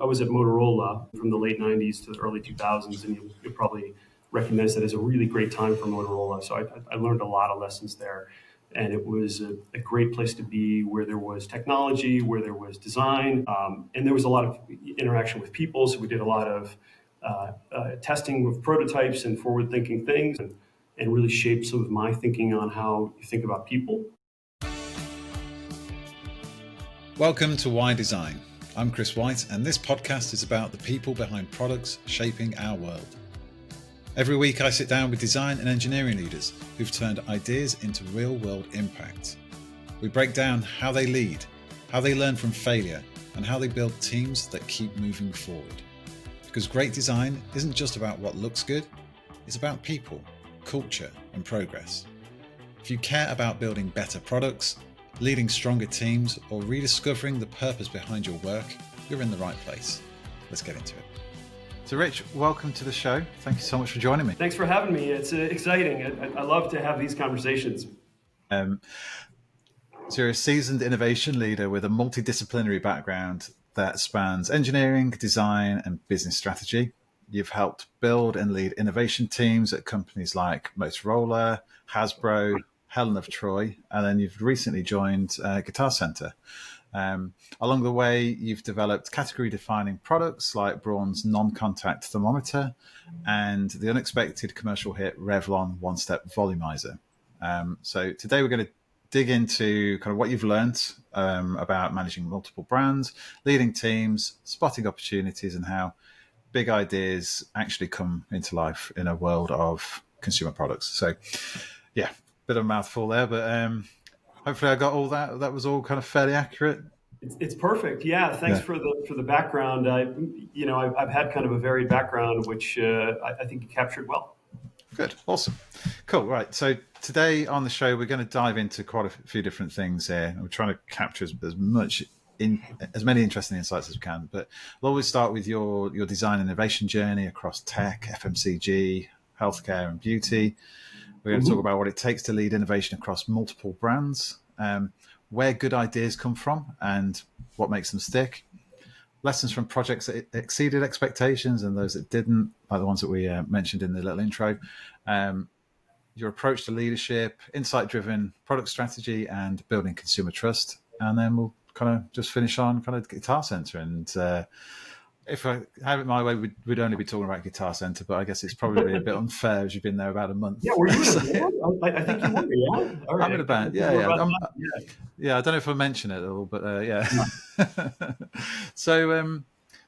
I was at Motorola from the late 90s to the early 2000s, and you'll probably recognize that as a really great time for Motorola. So I learned a lot of lessons there. And it was a great place to be, where there was technology, where there was design, and there was a lot of interaction with people. So we did a lot of testing with prototypes and forward-thinking things, and really shaped some of my thinking on how you think about people. Welcome to Why Design. I'm Chris Whyte, and this podcast is about the people behind products shaping our world. Every week I sit down with design and engineering leaders who've turned ideas into real-world impact. We break down how they lead, how they learn from failure, and how they build teams that keep moving forward. Because great design isn't just about what looks good, it's about people, culture, and progress. If you care about building better products, leading stronger teams, or rediscovering the purpose behind your work, you're in the right place. Let's get into it. So Rich, welcome to the show. Thank you so much for joining me. Thanks for having me. It's exciting. I love to have these conversations. So you're a seasoned innovation leader with a multidisciplinary background that spans engineering, design, and business strategy. You've helped build and lead innovation teams at companies like Motorola, Hasbro, Helen of Troy, and then you've recently joined Guitar Center. Along the way, you've developed category-defining products like Braun's non-contact thermometer and the unexpected commercial hit Revlon one-step Volumizer. So today we're going to dig into kind of what you've learned about managing multiple brands, leading teams, spotting opportunities, and how big ideas actually come into life in a world of consumer products. So, yeah, bit of a mouthful there, but hopefully I got all that. That was all kind of fairly accurate. It's perfect. Yeah. Thanks for the background. I've had kind of a varied background, which I think you captured well. Good. Awesome. Cool. Right. So today on the show, we're going to dive into quite a few different things here. We're trying to capture as many interesting insights as we can, but we'll always start with your design innovation journey across tech, FMCG, healthcare, and beauty. We're going to talk about what it takes to lead innovation across multiple brands, where good ideas come from and what makes them stick, lessons from projects that exceeded expectations and those that didn't, like the ones that we mentioned in the little intro, your approach to leadership, insight-driven product strategy, and building consumer trust. And then we'll kind of just finish on kind of Guitar Center. And if I have it my way, we'd only be talking about Guitar Center, but I guess it's probably a bit unfair as you've been there about a month. Yeah, were you in a band? I think you were, yeah. All right. I'm in a band, yeah. I don't know if I mention it at all, but yeah. So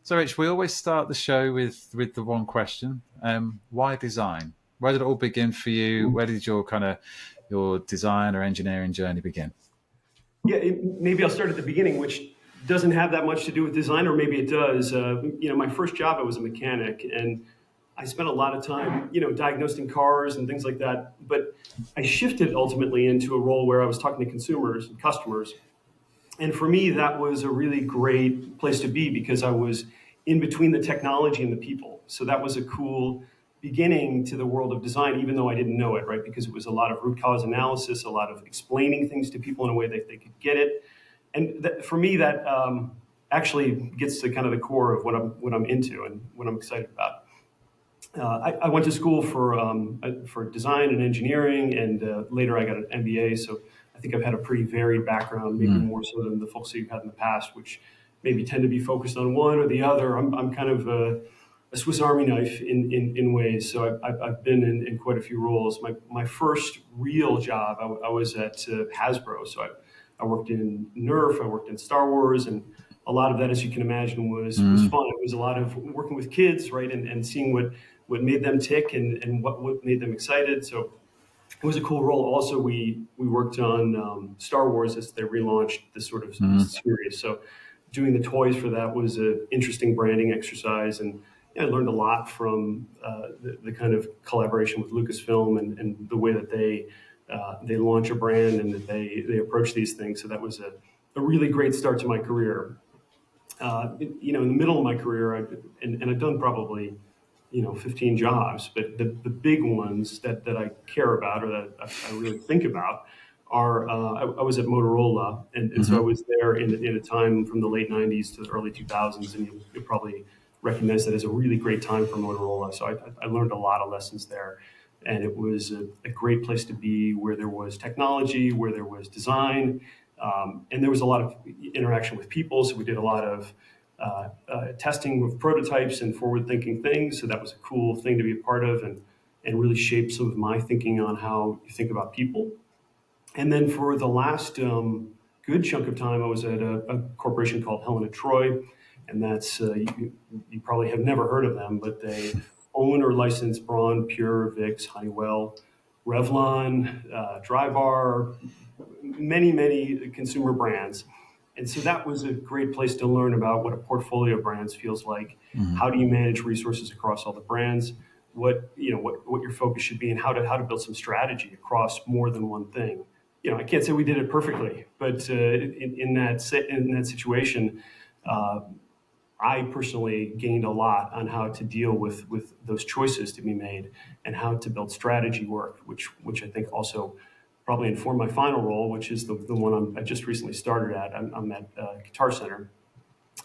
Rich, we always start the show with the one question: why design? Where did it all begin for you? Where did your design or engineering journey begin? Yeah, maybe I'll start at the beginning, which doesn't have that much to do with design, or maybe it does. My first job, I was a mechanic, and I spent a lot of time, diagnosing cars and things like that. But I shifted ultimately into a role where I was talking to consumers and customers. And for me, that was a really great place to be because I was in between the technology and the people. So that was a cool beginning to the world of design, even though I didn't know it, right? Because it was a lot of root cause analysis, a lot of explaining things to people in a way that they could get it. And for me, that actually gets to kind of the core of what I'm into and what I'm excited about. I went to school for design and engineering, and later I got an MBA. So I think I've had a pretty varied background, maybe more so than the folks that you've had in the past, which maybe tend to be focused on one or the other. I'm kind of a Swiss Army knife in ways. So I've been in quite a few roles. My first real job, I was at Hasbro. So I worked in Nerf, I worked in Star Wars, and a lot of that, as you can imagine, was fun. It was a lot of working with kids, right, and seeing what made them tick and what made them excited. So it was a cool role. Also, we worked on Star Wars as they relaunched this sort of series. So doing the toys for that was an interesting branding exercise, and I learned a lot from the kind of collaboration with Lucasfilm and the way that they launch a brand and that they approach these things. So that was a really great start to my career. In the middle of my career, I've done probably 15 jobs, but the big ones that I care about or that I really think about I was at Motorola, and so I Hmm. was there in a time from the late '90s to the early 2000s, and you'll probably recognize that as a really great time for Motorola. So I learned a lot of lessons there, and it was a great place to be, where there was technology, where there was design, and there was a lot of interaction with people. So we did a lot of testing with prototypes and forward-thinking things. So that was a cool thing to be a part of, and really shaped some of my thinking on how you think about people. And then for the last good chunk of time, I was at a corporation called Helen of Troy, and that's you probably have never heard of them, but they own or license Braun, Pure, Vicks, Honeywell, Revlon, Drybar, many consumer brands. And so that was a great place to learn about what a portfolio of brands feels like. Hmm. How do you manage resources across all the brands? What your focus should be, and how to build some strategy across more than one thing. I can't say we did it perfectly, but in that situation, uh, I personally gained a lot on how to deal with those choices to be made, and how to build strategy work, which I think also probably informed my final role, which is the one I just recently started at. I'm at Guitar Center,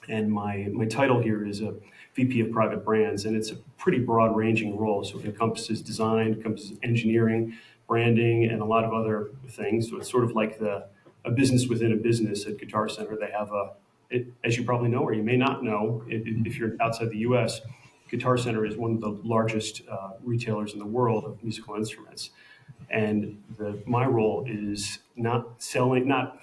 and my title here is a VP of Private Brands, and it's a pretty broad ranging role. So it encompasses design, encompasses engineering, branding, and a lot of other things. So it's sort of like a business within a business at Guitar Center. They have as you probably know, or you may not know, if you're outside the U.S., Guitar Center is one of the largest retailers in the world of musical instruments. And my role is not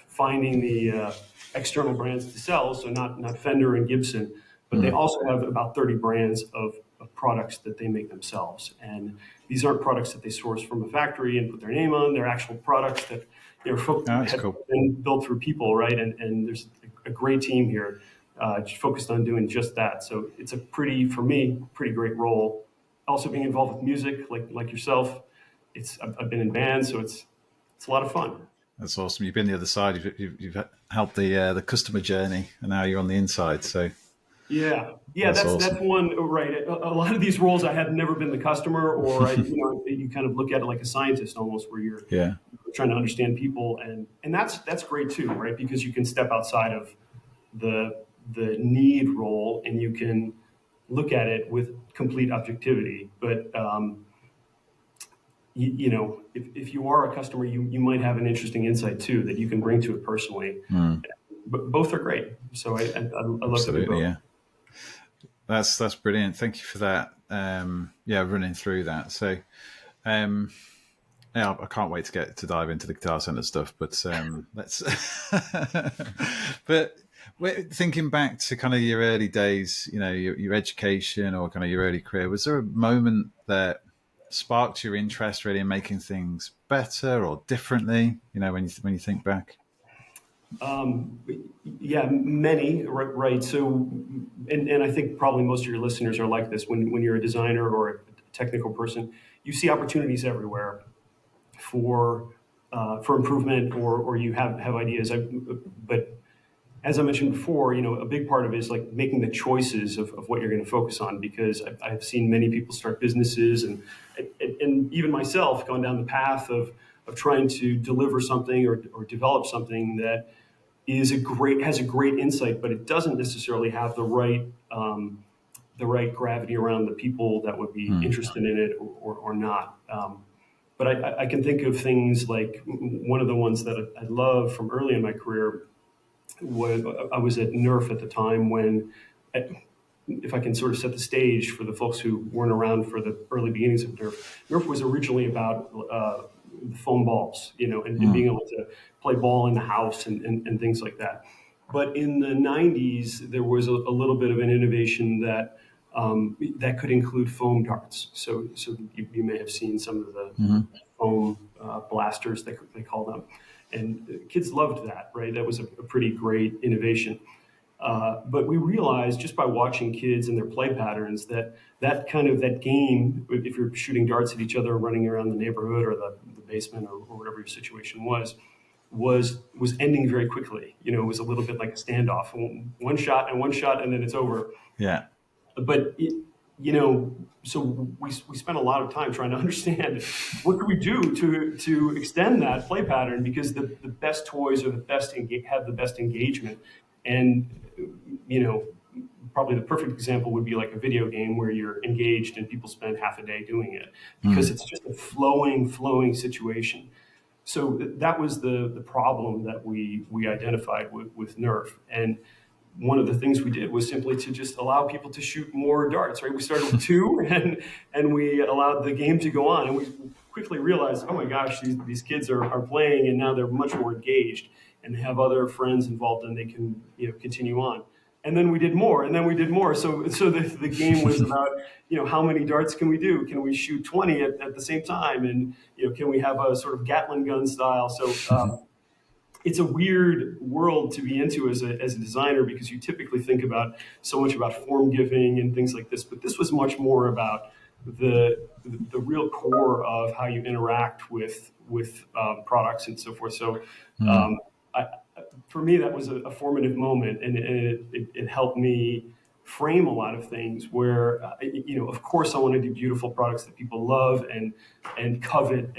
finding the external brands to sell, so not Fender and Gibson, but they also have about 30 brands of products that they make themselves. And these aren't products that they source from a factory and put their name on. They're actual products that Oh, that's have cool. been built through people, right? And there's a great team here focused on doing just that. So it's for me, pretty great role. Also being involved with music, like yourself, I've been in bands, so it's a lot of fun. That's awesome. You've been the other side. You've helped the customer journey, and now you're on the inside. So Yeah, that's that's awesome. one, right. A lot of these roles, I had never been the customer, or you kind of look at it like a scientist almost, where you're Yeah. trying to understand people, and that's great too, right? Because you can step outside of the need role, and you can look at it with complete objectivity. But if you are a customer, you might have an interesting insight too that you can bring to it personally. Mm, But both are great, so I love to do absolutely. both. Yeah. That's brilliant. Thank you for that. Yeah, running through that. So, um, yeah, I can't wait to get to dive into the Guitar Center stuff. But let's. But thinking back to kind of your early days, your education or kind of your early career, was there a moment that sparked your interest really in making things better or differently? When you think back. Um, yeah, many, right. So, and I think probably most of your listeners are like this. When you're a designer or a technical person, you see opportunities everywhere for improvement, or you have ideas. But as I mentioned before, a big part of it is like making the choices of what you're going to focus on, because I've seen many people start businesses, and even myself gone down the path of trying to deliver something, or develop something that has a great insight, but it doesn't necessarily have the right gravity around the people that would be Mm, interested in it, or not. But I can think of things like one of the ones that I love from early in my career was I was at Nerf at the time when, if I can sort of set the stage for the folks who weren't around for the early beginnings of Nerf, Nerf was originally about the foam balls, and mm, being able to play ball in the house, and things like that. But in the '90s, there was a little bit of an innovation that could include foam darts. So you may have seen some of the mm, foam blasters, they call them, and kids loved that. Right, that was a pretty great innovation. But we realized just by watching kids and their play patterns that game, if you're shooting darts at each other, running around the neighborhood or the basement, or whatever your situation was ending very quickly. It was a little bit like a standoff, one shot, and then it's over. yeah. But so we spent a lot of time trying to understand what could we do to extend that play pattern, because the best toys are the best have the best engagement. And you know probably the perfect example would be like a video game where you're engaged and people spend half a day doing it, because it's just a flowing situation. So that was the problem that we identified with Nerf. And one of the things we did was simply to just allow people to shoot more darts, right? We started with two, and we allowed the game to go on. And we quickly realized, oh my gosh, these kids are playing, and now they're much more engaged, and they have other friends involved, and they can continue on. And then we did more, and then we did more. So the game was about, how many darts can we do? Can we shoot 20 at the same time? And, can we have a sort of Gatling gun style? So it's a weird world to be into as a designer, because you typically think about so much about form giving and things like this, but this was much more about the real core of how you interact with products and so forth. So for me, that was a formative moment, and it helped me frame a lot of things where, of course I want to do beautiful products that people love and covet,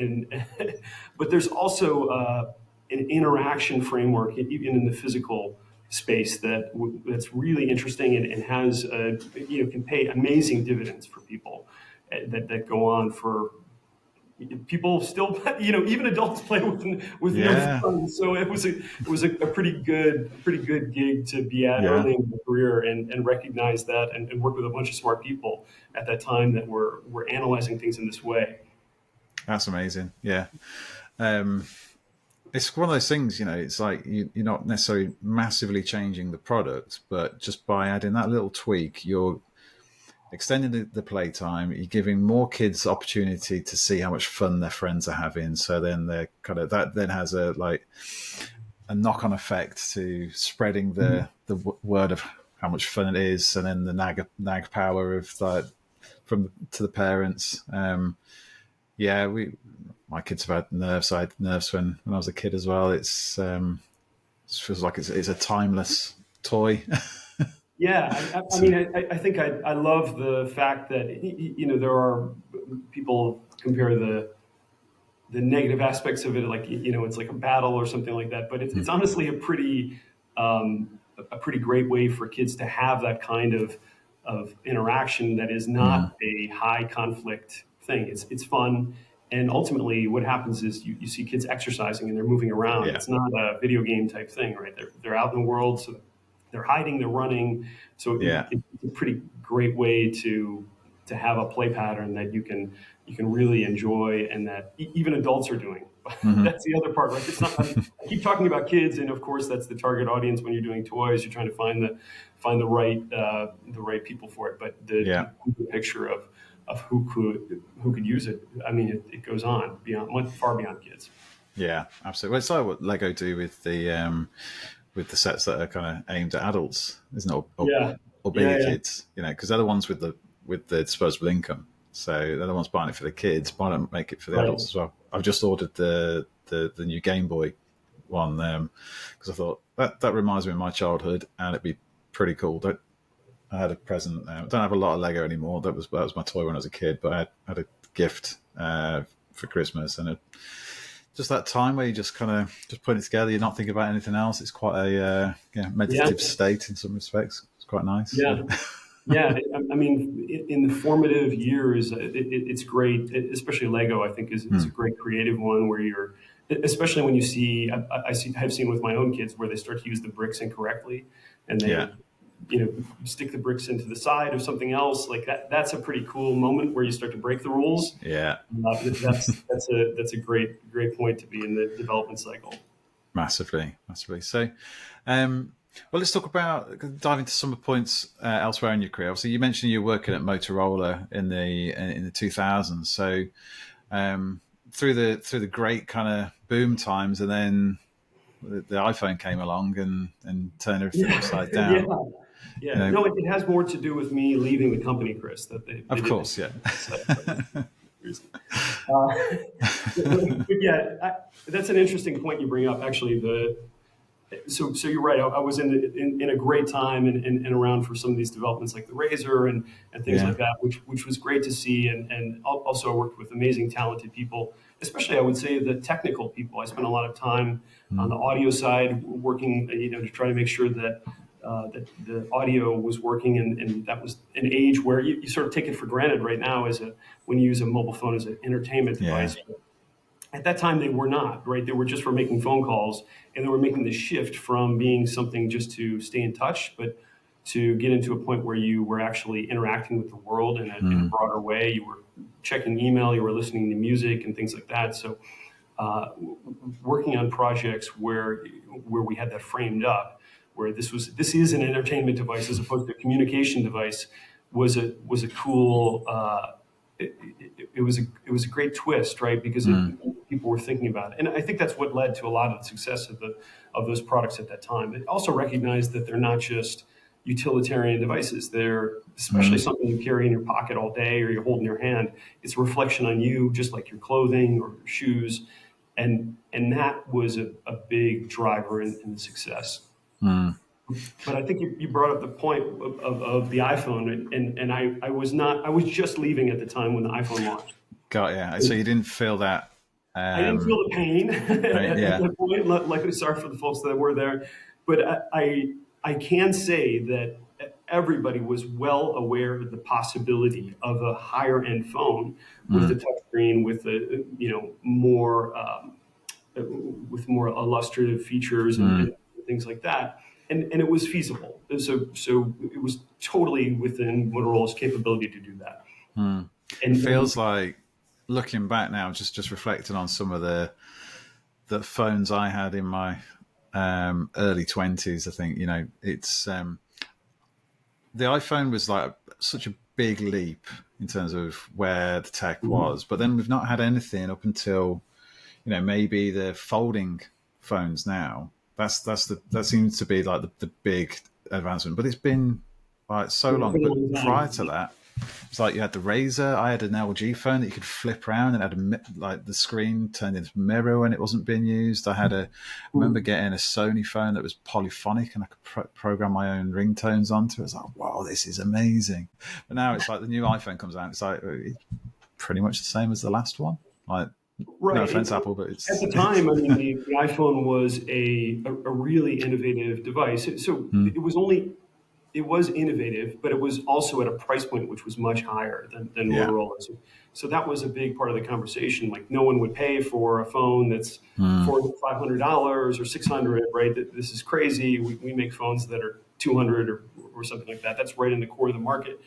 but there's also an interaction framework, even in the physical space, that's really interesting and has can pay amazing dividends for people that go on for. People still, even adults play with no fun. So it was a pretty good gig to be at early in my career, and recognize that, and work with a bunch of smart people at that time that were analyzing things in this way. That's amazing. Yeah. It's one of those things, it's like you're not necessarily massively changing the product, but just by adding that little tweak, you're extending the playtime, you're giving more kids opportunity to see how much fun their friends are having. So then they're that then has a knock-on effect to spreading the word of how much fun it is, and then the nag power of to the parents. My kids have had nerves. I had nerves when I was a kid as well. It feels like it's a timeless toy. Yeah, I mean, I think I love the fact that there are people compare the negative aspects of it, like it's like a battle or something like that. But it's honestly a pretty great way for kids to have that kind of interaction that is not a high conflict thing. It's fun. And ultimately, what happens is you see kids exercising and they're moving around. Yeah. It's not a video game type thing, right? They're out in the world, so they're hiding, they're running. So it's a pretty great way to have a play pattern that you can really enjoy, and that even adults are doing. That's the other part, right? It's not. I keep talking about kids, and of course, that's the target audience when you're doing toys. You're trying to find the right people for it. But the picture of who could use it. I mean, it goes on far beyond kids. Yeah, absolutely. Well, it's like what Lego do with the sets that are kind of aimed at adults, isn't it? Or bigger kids, because they're the ones with the disposable income. So they're the ones buying it for the kids. Why don't make it for the adults as well? I've just ordered the new Game Boy one because I thought that reminds me of my childhood, and it'd be pretty cool. I had a present. I don't have a lot of Lego anymore. That was my toy when I was a kid, but I had a gift for Christmas, and just that time where you just kind of just putting it together. You're not thinking about anything else. It's quite a meditative state in some respects. It's quite nice. Yeah. Yeah, I mean, in the formative years, it's great. Especially Lego, I think, is a great creative one where you're, especially when you see, I've seen with my own kids where they start to use the bricks incorrectly, and they, stick the bricks into the side of something else. Like that's a pretty cool moment where you start to break the rules. Yeah, that's a great point to be in the development cycle. Massively. So. Well, let's dive into some of the points elsewhere in your career. Obviously, you mentioned you were working at Motorola in the 2000s. So through the great kind of boom times, and then the iPhone came along and turned everything upside down. Yeah. No, it has more to do with me leaving the company, Chris. Of course, yeah. But that's an interesting point you bring up. Actually, So you're right. I was in a great time and around for some of these developments like the Razor and things Yeah. like that, which was great to see. And also I worked with amazing, talented people, especially I would say the technical people. I spent a lot of time on Mm. the audio side working, to try to make sure that that the audio was working, and that was an age where you sort of take it for granted right now when you use a mobile phone as an entertainment Yeah. device. At that time they were not, right? They were just for making phone calls, and they were making the shift from being something just to stay in touch, but to get into a point where you were actually interacting with the world in a Mm. broader way. You were checking email, you were listening to music and things like that. So working on projects where we had that framed up, where this is an entertainment device as opposed to a communication device, was a cool. It was a great twist, right? Because Mm. people were thinking about it, and I think that's what led to a lot of the success of those products at that time. It also recognized that they're not just utilitarian devices. They're especially Mm. something you carry in your pocket all day or you hold in your hand. It's a reflection on you, just like your clothing or your shoes, and that was a big driver in the success. Mm. But I think you brought up the point of the iPhone, and I was just leaving at the time when the iPhone launched. Got yeah. So you didn't feel that. I didn't feel the pain Right, at yeah. that point. Like, sorry for the folks that were there, but I can say that everybody was well aware of the possibility of a higher end phone with the Mm. touchscreen, with the more with more illustrative features and Mm. things like that. And it was feasible. So it was totally within Motorola's capability to do that. Mm. It And feels like looking back now, just reflecting on some of the phones I had in my early 20s. I think it's the iPhone was like such a big leap in terms of where the tech was, but then we've not had anything up until maybe the folding phones now. That seems to be like the big advancement, but it's been like so it's long. been a But long prior time. to that, it's like you had the Razor. I had an LG phone that you could flip around and had like the screen turned into a mirror when it wasn't being used. I remember getting a Sony phone that was polyphonic and I could program my own ringtones onto it. I was like, wow, this is amazing. But now it's like the new iPhone comes out. It's like it's pretty much the same as the last one. Like, no Right. offense, Apple, but At it's the time, I mean, the iPhone was a really innovative device. So mm, it was innovative, but it was also at a price point which was much higher than yeah, Motorola. So that was a big part of the conversation. Like no one would pay for a phone that's mm, $400-$500 or 600, right? This is crazy. We make phones that are 200 or something like that. That's right in the core of the market.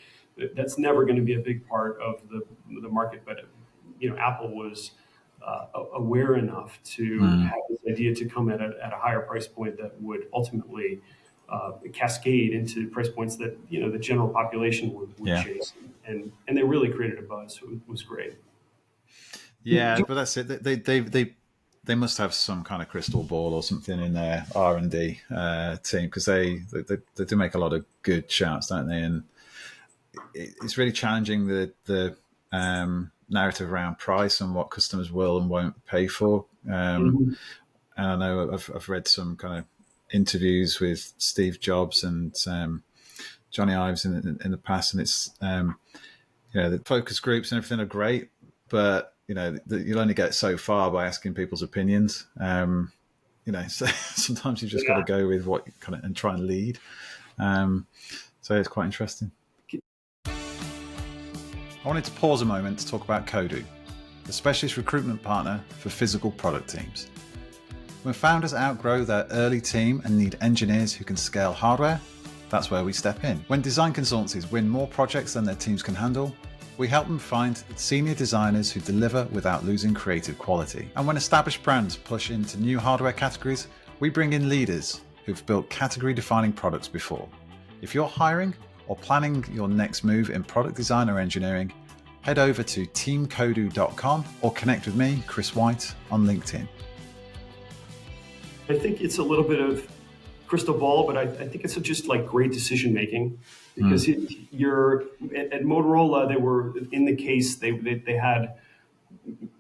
That's never going to be a big part of the market. But Apple was aware enough to mm, have this idea to come at a higher price point that would ultimately cascade into price points that the general population would yeah, chase, and they really created a buzz. So it was great. yeah. But that's it. They must have some kind of crystal ball or something in their R&D team because they do make a lot of good shouts, don't they? And it's really challenging the narrative around price and what customers will and won't pay for. Mhm. And I know I've read some kind of interviews with Steve Jobs and Johnny Ives in the past, and it's the focus groups and everything are great, but you'll only get so far by asking people's opinions. So sometimes you've just got to Yeah. go with what you kind of and try and lead. So it's quite interesting. I wanted to pause a moment to talk about Kodu, the specialist recruitment partner for physical product teams. When founders outgrow their early team and need engineers who can scale hardware, that's where we step in. When design consultancies win more projects than their teams can handle, we help them find senior designers who deliver without losing creative quality. And when established brands push into new hardware categories, we bring in leaders who've built category-defining products before. If you're hiring or planning your next move in product design or engineering, head over to teamkodu.com or connect with me, Chris Whyte, on LinkedIn. I think it's a little bit of crystal ball, but I think it's just like great decision making because you're at Motorola. They were in the case they had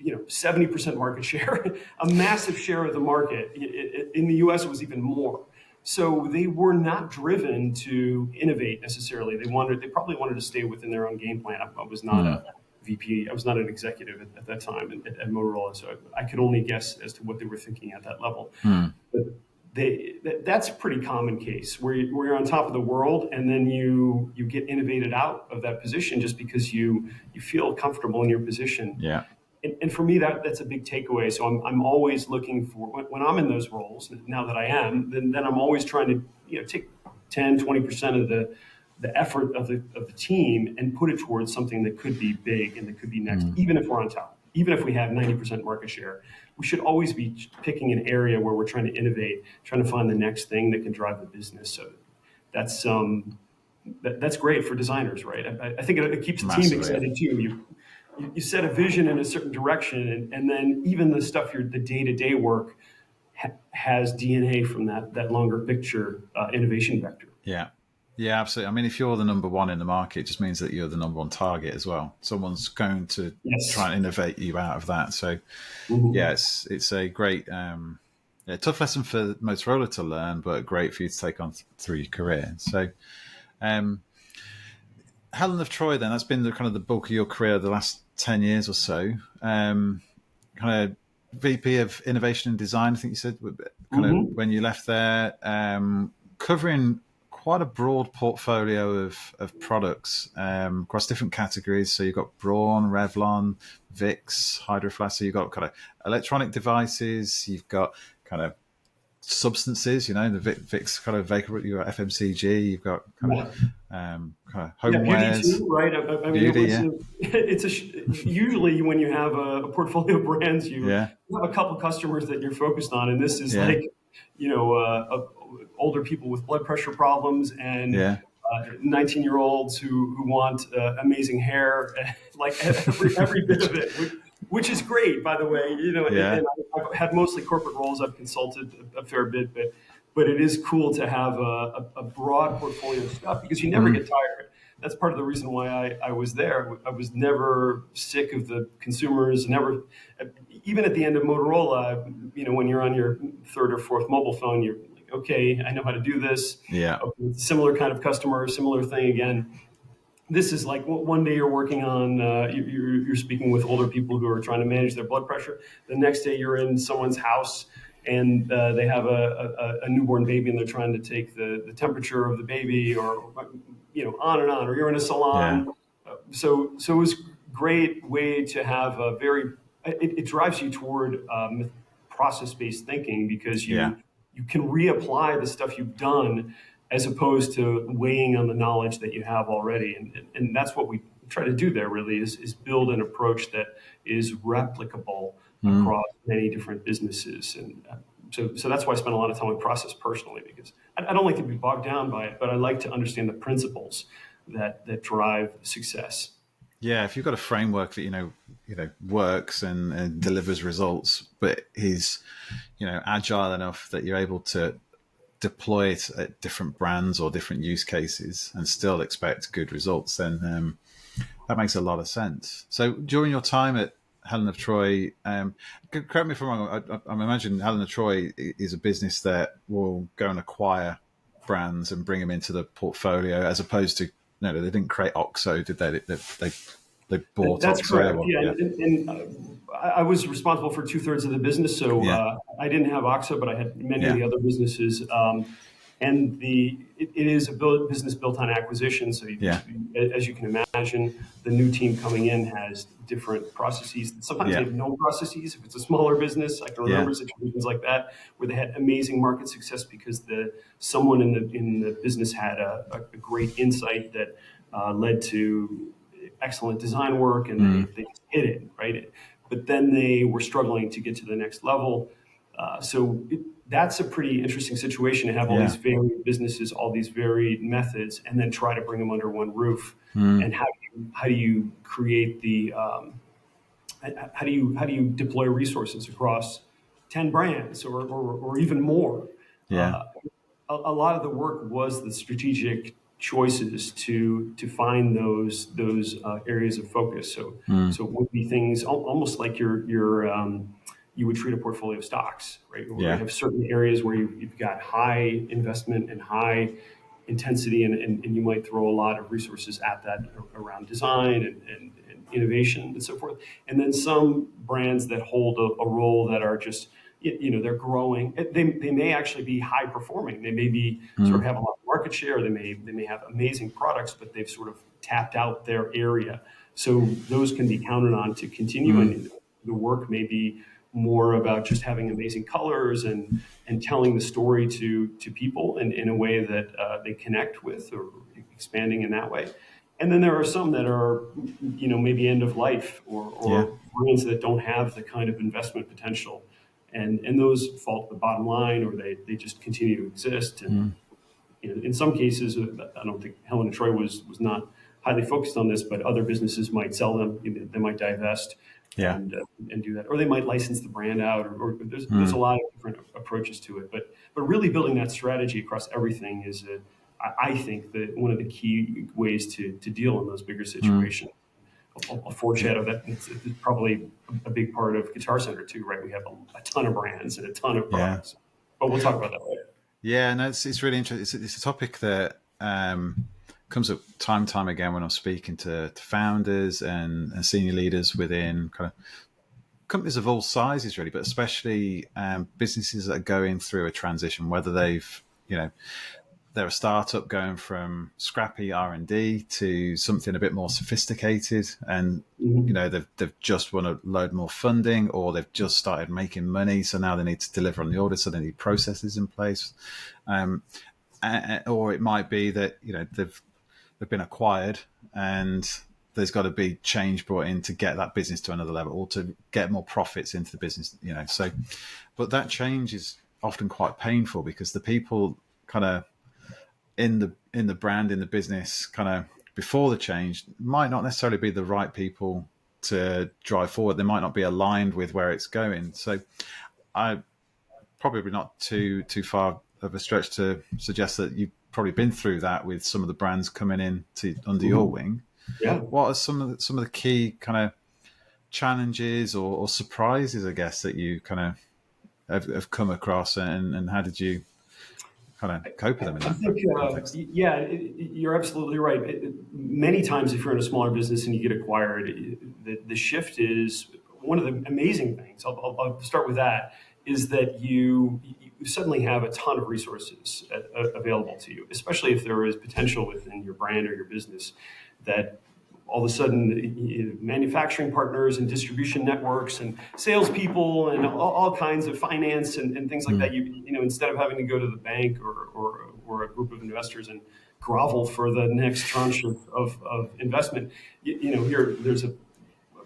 70% market share, a massive share of the market. In the US, it was even more. So they were not driven to innovate necessarily. They probably wanted to stay within their own game plan. I was not a VP. I was not an executive at that time at Motorola, so I could only guess as to what they were thinking at that level. But that's a pretty common case where you're on top of the world, and then you get innovated out of that position just because you feel comfortable in your position. Yeah. And for me, that's a big takeaway. So I'm always looking for, when I'm in those roles, now that I am, then I'm always trying to take 10, 20% of the effort of the team and put it towards something that could be big and that could be next, even if we're on top, even if we have 90% market share. We should always be picking an area where we're trying to innovate, trying to find the next thing that can drive the business. So that's great for designers, right? I think it keeps the team excited too. You set a vision in a certain direction, and then even the stuff, the day-to-day work has DNA from that longer picture innovation vector. Yeah. Yeah, absolutely. I mean, if you're the number one in the market, it just means that you're the number one target as well. Someone's going to try and innovate you out of that. So, yeah, it's a great, tough lesson for Motorola to learn, but great for you to take on through your career. So, Helen of Troy, then, that's been the bulk of your career the last 10 years or so. Kind of VP of Innovation and Design, I think you said, when you left there, covering quite a broad portfolio of products across different categories. So you've got Braun, Revlon, Vicks, Hydro Flask. So you've got kind of electronic devices. You've got kind of substances, the Vicks kind of vapor. You've got FMCG. You've got kind of homewares. Beauty too, right? I mean, beauty, usually when you have a portfolio of brands, you have a couple customers that you're focused on, and this is older people with blood pressure problems and 19-year-olds who want amazing hair, like every bit of it, which is great, by the way. And I've had mostly corporate roles. I've consulted a fair bit, but it is cool to have a broad portfolio of stuff because you never get tired. That's part of the reason why I was there. I was never sick of the consumers. Never, even at the end of Motorola, when you're on your third or fourth mobile phone, you're like, okay, I know how to do this. Yeah. Similar kind of customer, similar thing again. This is like one day you're working on, you're speaking with older people who are trying to manage their blood pressure. The next day you're in someone's house and they have a newborn baby and they're trying to take the temperature of the baby, or on and on. Or you're in a salon. Yeah. So it was a great way to have it drives you toward process-based thinking because you can reapply the stuff you've done as opposed to weighing on the knowledge that you have already. And that's what we try to do there, really, is build an approach that is replicable across many different businesses. And so that's why I spend a lot of time with process personally, because I don't like to be bogged down by it, but I like to understand the principles that drive success. Yeah, if you've got a framework that works and delivers results, but is agile enough that you're able to deploy it at different brands or different use cases and still expect good results, then that makes a lot of sense. So during your time at Helen of Troy, correct me if I'm wrong, I imagine Helen of Troy is a business that will go and acquire brands and bring them into the portfolio, as opposed to, they didn't create OXO, did they? They bought That's OXO. Correct. And I was responsible for 2/3 of the business, so I didn't have OXO, but I had many of the other businesses. And it is a business built on acquisition. So as you can imagine, the new team coming in has different processes. Sometimes they have no processes. If it's a smaller business, I can remember situations like that where they had amazing market success because someone in the business had a great insight that led to excellent design work, and they just hit it, right? But then they were struggling to get to the next level. That's a pretty interesting situation to have all these varied businesses, all these varied methods, and then try to bring them under one roof. And how do you create how do you deploy resources across 10 brands or even more? A lot of the work was the strategic choices to find those areas of focus. So it would be things almost like you would treat a portfolio of stocks, right? Where you Yeah. have certain areas where you've got high investment and high intensity, and you might throw a lot of resources at that around design and innovation and so forth. And then some brands that hold a role that are just, they're growing. They may actually be high performing. They may be sort of have a lot of market share. They may have amazing products, but they've sort of tapped out their area. So those can be counted on to continue. And the work may be more about just having amazing colors and telling the story to people in a way that they connect with, or expanding in that way. And then there are some that are, maybe end of life, Yeah. or brands that don't have the kind of investment potential. And those fall to the bottom line, or they just continue to exist. And in some cases, I don't think Helen of Troy was not highly focused on this, but other businesses might sell them. They might divest Yeah. and do that, or they might license the brand out, or there's a lot of different approaches to it. But really building that strategy across everything is, I think, that one of the key ways to deal in those bigger situations. I'll foreshadow that it's probably a big part of Guitar Center too, right? We have a ton of brands and a ton of products, but we'll talk about that later. Yeah, no, it's really interesting. It's a topic that comes up time and time again when I'm speaking to founders and senior leaders within kind of companies of all sizes, really, but especially businesses that are going through a transition, whether they're a startup going from scrappy R&D to something a bit more sophisticated, and they've just won a load more funding, or they've just started making money, so now they need to deliver on the order, so they need processes in place, or it might be that they've been acquired and there's got to be change brought in to get that business to another level, or to get more profits into the business. But that change is often quite painful, because the people kind of in the brand, in the business, kind of before the change, might not necessarily be the right people to drive forward. They might not be aligned with where it's going. So I probably not too far of a stretch to suggest that you've probably been through that with some of the brands coming in under your wing. Yeah. What are some of the key kind of challenges or surprises, I guess, that you kind of have come across, and how did you kind of cope with them in I that think, context? you're absolutely right. Many times, if you're in a smaller business and you get acquired, the shift is one of the amazing things. I'll start with that. Is that you suddenly have a ton of resources available to you, especially if there is potential within your brand or your business, that all of a sudden manufacturing partners and distribution networks and salespeople and all kinds of finance and things like that. Instead of having to go to the bank or a group of investors and grovel for the next tranche of investment, here there's a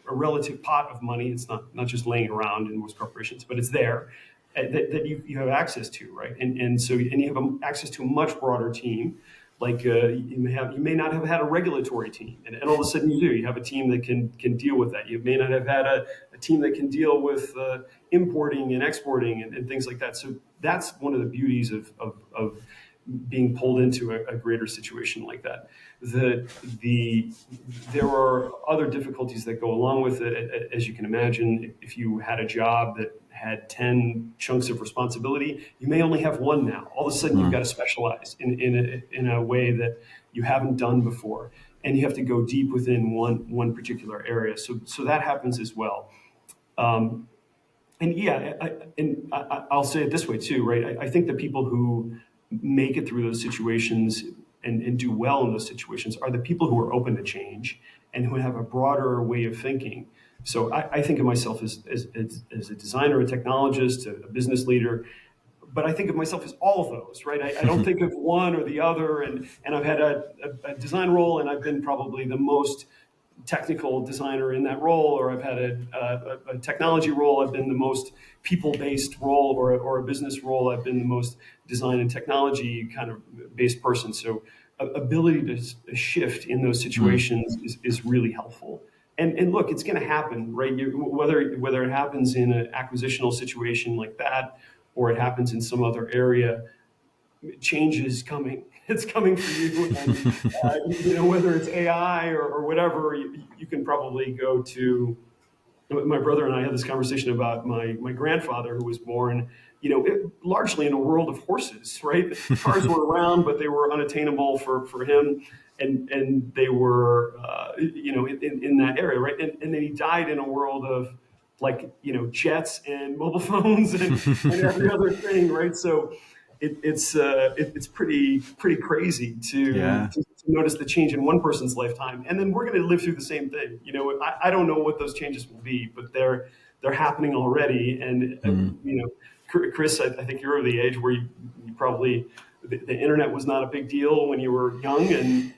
relative pot of money. It's not just laying around in most corporations, but it's there that you have access to, right? And you have access to a much broader team. Like you may not have had a regulatory team, and all of a sudden you do. You have a team that can deal with that. You may not have had a team that can deal with importing and exporting and things like that. So that's one of the beauties of being pulled into a greater situation like that. There are other difficulties that go along with it, as you can imagine. If you had a job that had 10 chunks of responsibility, you may only have one now. All of a sudden, you've got to specialize in a way that you haven't done before, and you have to go deep within one particular area. So that happens as well. And I'll say it this way too, right? I think the people who make it through those situations and do well in those situations are the people who are open to change and who have a broader way of thinking. So I think of myself as a designer, a technologist, a business leader, but I think of myself as all of those, right? I don't think of one or the other, and I've had a design role, and I've been probably the most technical designer in that role, or I've had a technology role, I've been the most people-based role, or a business role, I've been the most design and technology kind of based person. So ability to shift in those situations is really helpful. And look, it's going to happen, right? Whether it happens in an acquisitional situation like that, or it happens in some other area, change is coming. it's coming for you. And, whether it's AI or whatever, you can probably go to. My brother and I had this conversation about my grandfather, who was born, largely in a world of horses, right? Cars were around, but they were unattainable for him, and they were, in that area, right? And then he died in a world of jets and mobile phones and every other thing, right? So it's pretty crazy to notice the change in one person's lifetime, and then we're going to live through the same thing. I don't know what those changes will be, but they're happening already. And Chris, I think you're of the age where you probably the internet was not a big deal when you were young, and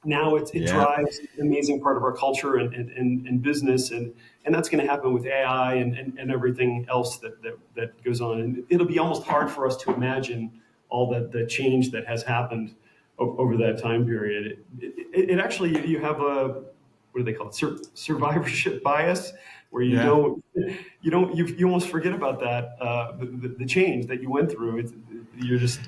now it drives an amazing part of our culture and business, and that's going to happen with AI and everything else that goes on. And it'll be almost hard for us to imagine all the change that has happened over that time period. It actually, you have a, what do they call it, survivorship bias, where you almost forget about that, the change that you went through. It's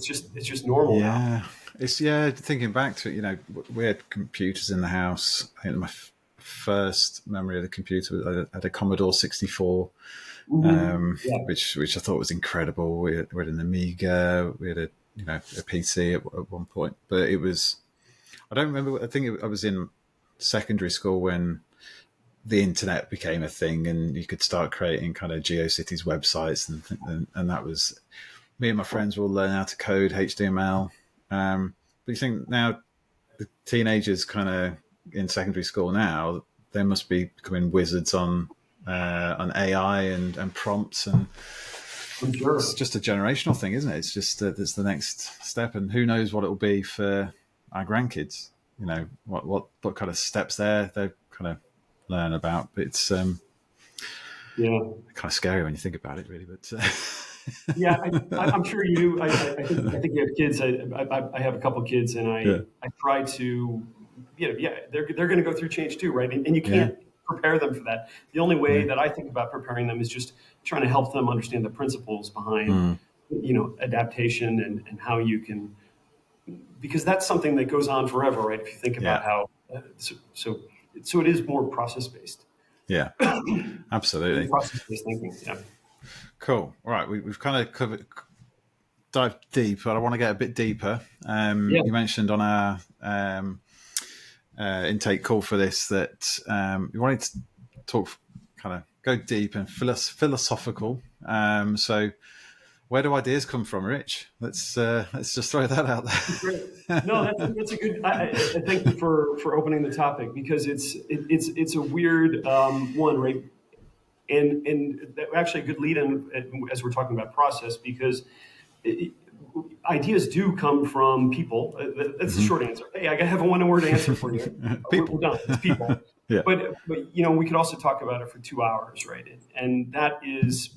just normal now. It's thinking back to it, we had computers in the house. I think my first memory of the computer, I had a Commodore 64, which I thought was incredible. We had an Amiga, we had a PC at one point, but it was, I don't remember. I think I was in secondary school when the internet became a thing, and you could start creating kind of GeoCities websites, and that was, me and my friends will learn how to code HTML. But you think now the teenagers kind of in secondary school now, they must be becoming wizards on AI and prompts, and Sure. It's just a generational thing, isn't it? It's just it's the next step, and who knows what it will be for our grandkids. What kind of steps they kind of learn about. But it's kind of scary when you think about it, really. But yeah, I'm sure you do. I think you have kids. I have a couple of kids, and I try to, they're going to go through change too, right? And you can't prepare them for that. The only way that I think about preparing them is just trying to help them understand the principles behind, adaptation and how you can, because that's something that goes on forever, right? If you think about how, so it is more process based. Yeah, absolutely. Process based thinking. Yeah. Cool. All right, we've kind of dived deep, but I want to get a bit deeper. You mentioned on our intake call for this that you wanted to talk, kind of go deep and philosophical. So where do ideas come from, Rich? Let's just throw that out there. Great. No, that's a good. I thank you for opening the topic, because it's a weird one, right? And actually a good lead in as we're talking about process, because ideas do come from people. That's the short answer. Hey, I have a one-word answer for you. We're done. It's people. Yeah. But we could also talk about it for 2 hours, right? And that's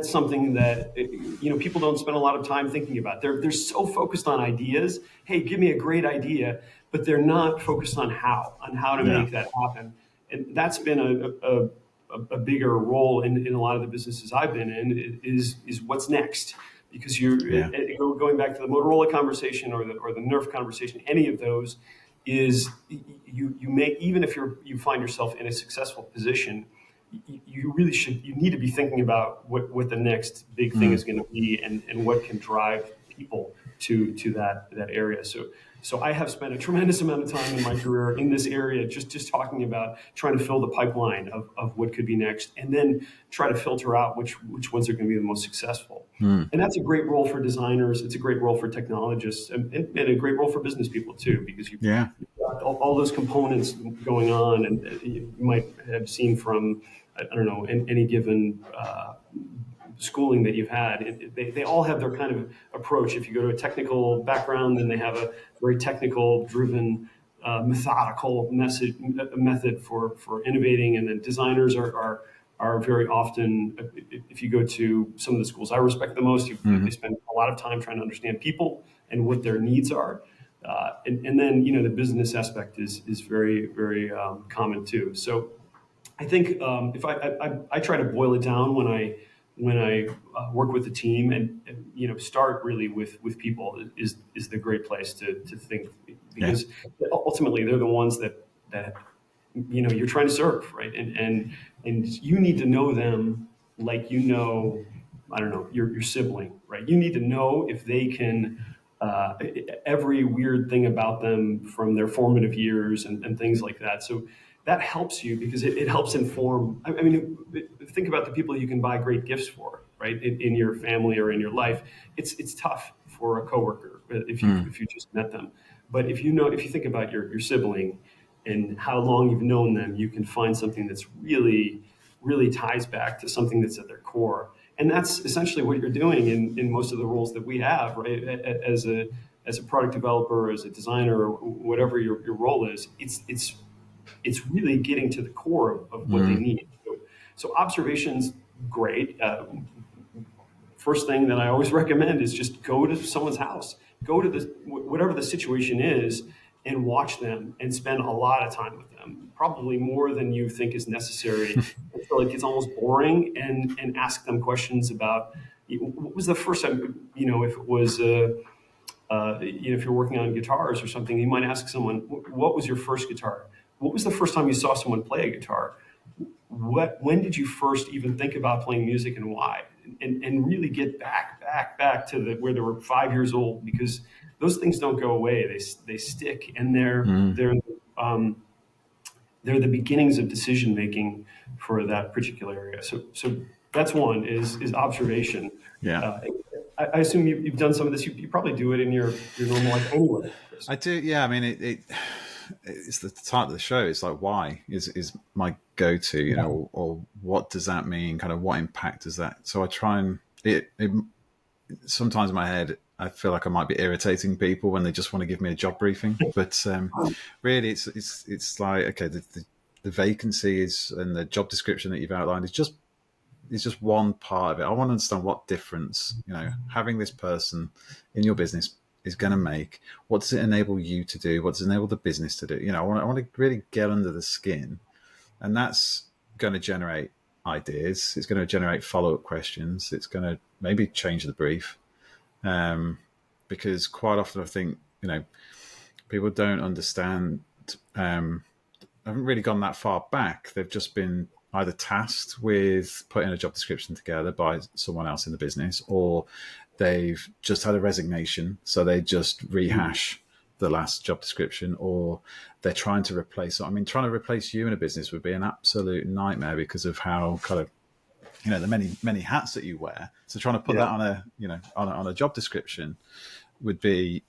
something that people don't spend a lot of time thinking about. They're so focused on ideas. Hey, give me a great idea, but they're not focused on how to make that happen. And that's been a bigger role in a lot of the businesses I've been in, is what's next. Because going back to the Motorola conversation or the Nerf conversation, any of those is you may, even if you find yourself in a successful position, you need to be thinking about what the next big thing is going to be, and what can drive people to that area. So I have spent a tremendous amount of time in my career in this area, just talking about trying to fill the pipeline of what could be next, and then try to filter out which ones are going to be the most successful. And that's a great role for designers. It's a great role for technologists, and a great role for business people too, because you've got all those components going on, and you might have seen from, I don't know, any given schooling that you've had. They all have their kind of approach. If you go to a technical background, then they have a very technical driven, methodical method for innovating. And then designers are very often, if you go to some of the schools I respect the most, they spend a lot of time trying to understand people and what their needs are. And then, the business aspect is very, very common too. So I think if I try to boil it down when I when I work with the team, and start really with people is the great place to think, Yeah. because ultimately they're the ones that you're trying to serve, right? And you need to know them like, I don't know, your sibling, right? You need to know if they can, every weird thing about them from their formative years and things like that. So that helps you, because it helps inform. I mean, think about the people you can buy great gifts for, right? In your family or in your life. It's tough for a coworker if you just met them. But if you think about your sibling and how long you've known them, you can find something that's really, really ties back to something that's at their core. And that's essentially what you're doing in most of the roles that we have, right? As a product developer, as a designer, or whatever your role is, it's really getting to the core of what they need. So observation's great. First thing that I always recommend is just go to someone's house, go to whatever the situation is, and watch them and spend a lot of time with them, probably more than you think is necessary, until it gets almost boring, and ask them questions about what was the first time, if it was, if you're working on guitars or something, you might ask someone, what was your first guitar? What was the first time you saw someone play a guitar? When did you first even think about playing music, and why? And really get back to where they were 5 years old, because those things don't go away. They stick, and they're the beginnings of decision making for that particular area. So that's one is observation. Yeah. I assume you've done some of this. You probably do it in your normal life anyway, Chris. I do. Yeah. I mean, it's the title of the show. It's like, why is my go-to, or what does that mean? Kind of what impact does that? So I try and it sometimes in my head, I feel like I might be irritating people when they just want to give me a job briefing, but really it's like, okay, the vacancy is, and the job description that you've outlined is just one part of it. I want to understand what difference, having this person in your business is going to make. What does it enable you to do? What does it enable the business to do? I want to really get under the skin, and that's going to generate ideas. It's going to generate follow-up questions. It's going to maybe change the brief, because quite often I think people don't understand. Haven't really gone that far back. They've just been either tasked with putting a job description together by someone else in the business, or they've just had a resignation, so they just rehash the last job description, or they're trying to replace. I mean, trying to replace you in a business would be an absolute nightmare because of how kind of the many hats that you wear. So trying to put that on a job description would be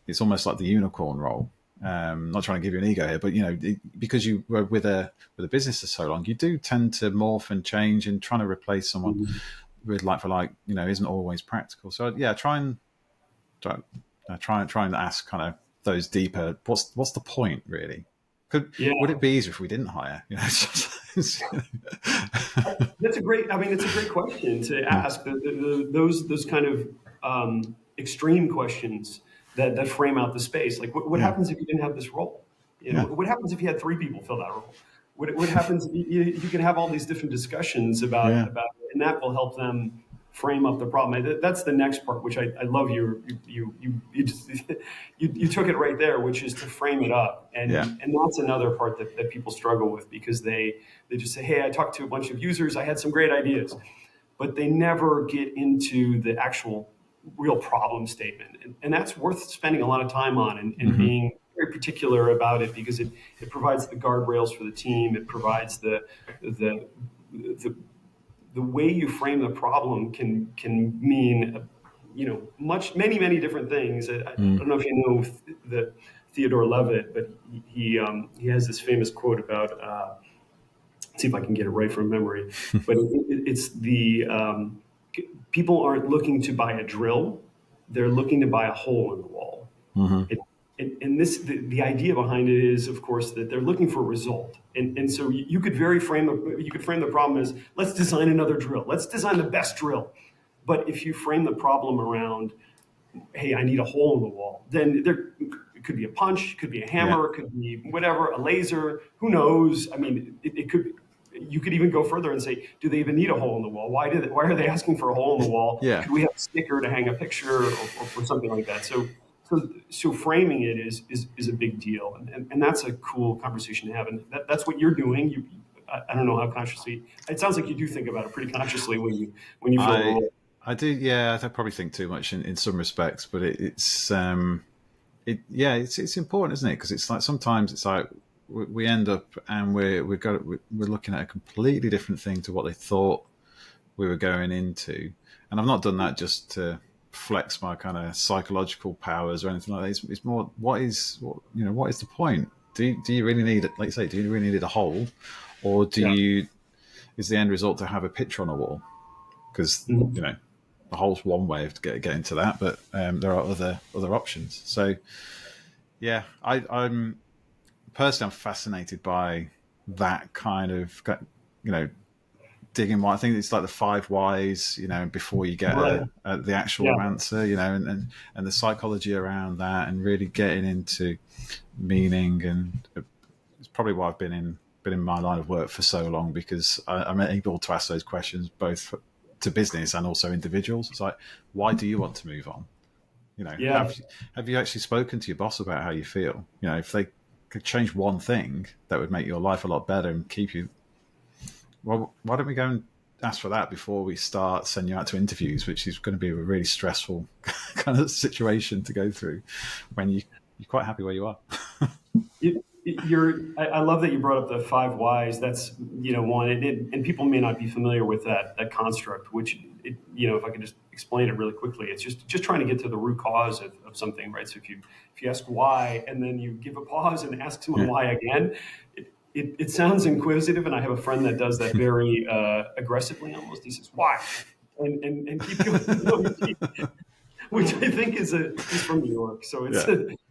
it's almost like the unicorn role. Not trying to give you an ego here, but because you were with a business for so long, you do tend to morph and change, and trying to replace someone with like for like, isn't always practical. So yeah, try and ask kind of those deeper. What's the point really? Would it be easier if we didn't hire? That's a great. I mean, it's a great question to ask. Those kind of extreme questions that frame out the space. Like, what happens if you didn't have this role? What happens if you had 3 people fill that role? What happens? You can have all these different discussions about it, and that will help them frame up the problem. That's the next part, which I love. You took it right there, which is to frame it up, and that's another part that people struggle with, because they just say, hey, I talked to a bunch of users, I had some great ideas, but they never get into the actual real problem statement, and that's worth spending a lot of time on, and being very particular about it, because it provides the guardrails for the team. It provides the way you frame the problem can mean, many different things. I don't know if you know the Theodore Levitt, but he has this famous quote about. Let's see if I can get it right from memory, but it's the people aren't looking to buy a drill; they're looking to buy a hole in the wall. And the idea behind it is, of course, that they're looking for a result. And so you could frame the problem as, let's design another drill. Let's design the best drill. But if you frame the problem around, hey, I need a hole in the wall, then it could be a punch, it could be a hammer, it could be whatever, a laser, who knows? I mean, it could you could even go further and say, do they even need a hole in the wall? Why are they asking for a hole in the wall? Yeah. Could we have a sticker to hang a picture or something like that? So framing it is a big deal, and that's a cool conversation to have, and that's what you're doing. I don't know how consciously. It sounds like you do think about it pretty consciously when you fill the I role. I do, yeah. I probably think too much in some respects, but it's important, isn't it? Because it's like sometimes it's like we end up and we're looking at a completely different thing to what they thought we were going into, and I've not done that just to flex my kind of psychological powers or anything like that. It's more what is the point? Do you really need it? Like you say, do you really need a hole, or Yeah. is the end result to have a picture on a wall? Because Mhm. the hole's one way of get into that, but there are other options. So yeah, I'm personally, I'm fascinated by that kind of, digging why. I think it's like the five whys, before you get Right. the Yeah. actual answer, and the psychology around that, and really getting into meaning. And it's probably why I've been in my line of work for so long, because I'm able to ask those questions both to business and also individuals. It's like, why do you want to move on? Yeah. Have you actually spoken to your boss about how you feel? If they could change one thing that would make your life a lot better and keep you, well, why don't we go and ask for that before we start sending you out to interviews, which is going to be a really stressful kind of situation to go through when you're quite happy where you are. I love that you brought up the five whys. That's one, and people may not be familiar with that construct. Which if I can just explain it really quickly, it's just trying to get to the root cause of something, right? So if you ask why and then you give a pause and ask someone Yeah. why again, it sounds inquisitive, and I have a friend that does that very aggressively almost. He says why, and keep going. Which I think he's from New York, so Yeah.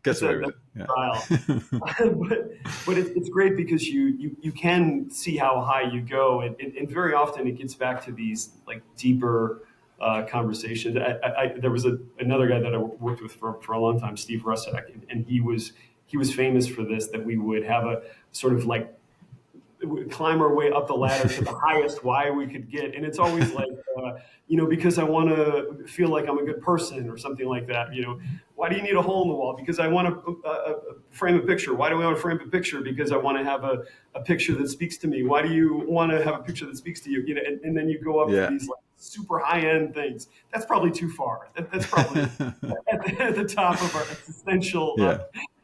Gets it's away with that it. Yeah. style. but it's great because you can see how high you go, and very often it gets back to these like deeper conversations. There was another guy that I worked with for a long time, Steve Russack, and he was famous for this, that we would have a sort of like climb our way up the ladder to the highest why we could get. And it's always like, because I want to feel like I'm a good person or something like that. Why do you need a hole in the wall? Because I want to frame a picture. Why do we want to frame a picture? Because I want to have a picture that speaks to me. Why do you want to have a picture that speaks to you? And then you go up to Yeah. these like super high end things. That's probably too far. That's probably at the top of our existential Yeah.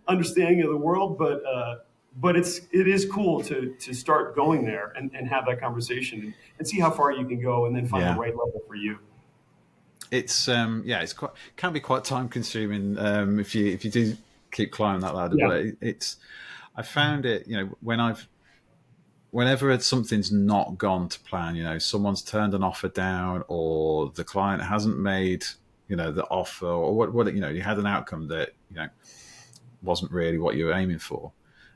understanding of the world. But it is cool to start going there and have that conversation and see how far you can go, and then find the Yeah. right level for you. It's quite, can be quite time consuming if you do keep climbing that ladder. Yeah. But I found it, whenever something's not gone to plan, someone's turned an offer down, or the client hasn't made the offer, or what you had an outcome that wasn't really what you were aiming for.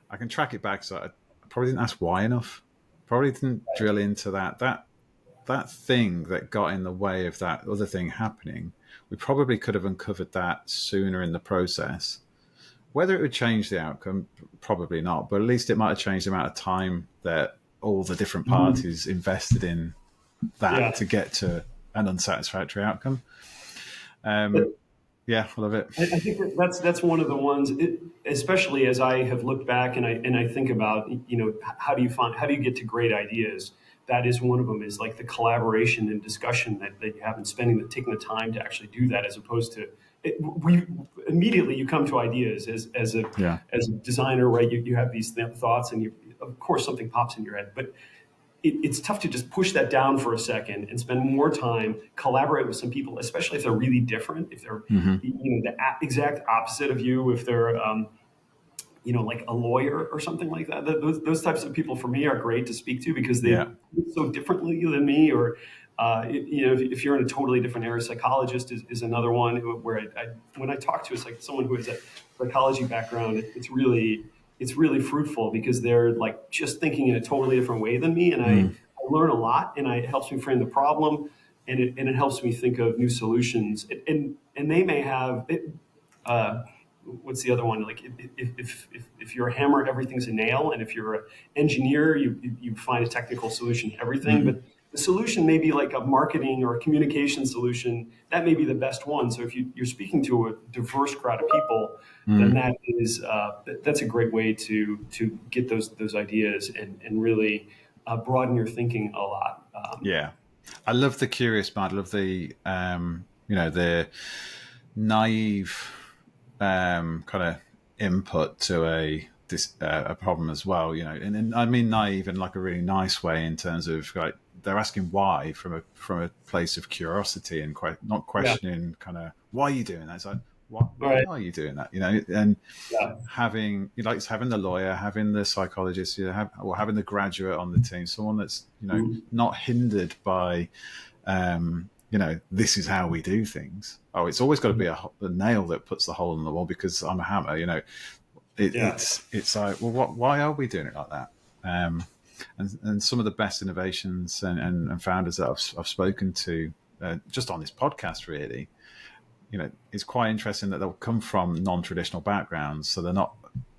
I can track it back, so I probably didn't ask why enough. Probably didn't drill into that thing that got in the way of that other thing happening. We probably could have uncovered that sooner in the process. Whether it would change the outcome, probably not, but at least it might have changed the amount of time that all the different Mhm. parties invested in that Yeah. to get to an unsatisfactory outcome. Yeah, I love it. I think that's one of the ones, especially as I have looked back and I think about, how do you get to great ideas? That is one of them, is like the collaboration and discussion that you have, and taking the time to actually do that, as opposed to we immediately you come to ideas Yeah. as a designer, right? You have these thoughts, and of course something pops in your head, but it's tough to just push that down for a second and spend more time, collaborate with some people, especially if they're really different, if they're Mm-hmm. the exact opposite of you, if they're like a lawyer or something like that. Those types of people for me are great to speak to, because they Yeah. think so differently than me. Or if you're in a totally different area, psychologist is another one where when I talk to someone who has a psychology background, it's really fruitful, because they're like just thinking in a totally different way than me, and I Mm. learn a lot, and it helps me frame the problem, and it helps me think of new solutions, and they may have it. what's the other one? Like if you're a hammer, everything's a nail, and if you're an engineer, you find a technical solution to everything. But the solution may be like a marketing or a communication solution. That may be the best one. So if you're speaking to a diverse crowd of people, then that's a great way to get those ideas and really broaden your thinking a lot. Yeah. I love the curious mind. I love the, the naive kind of input to a problem as well, and I mean naive in like a really nice way in terms of like they're asking why from a place of curiosity and not questioning kind of why are you doing that. It's like why are you doing that, and having the lawyer, having the psychologist, or having the graduate on the team, someone that's not hindered by this is how we do things. Oh, it's always got to be a nail that puts the hole in the wall because I'm a hammer. It's like, well, why are we doing it like that? And some of the best innovations and founders that I've spoken to just on this podcast, really, it's quite interesting that they'll come from non-traditional backgrounds, so they're not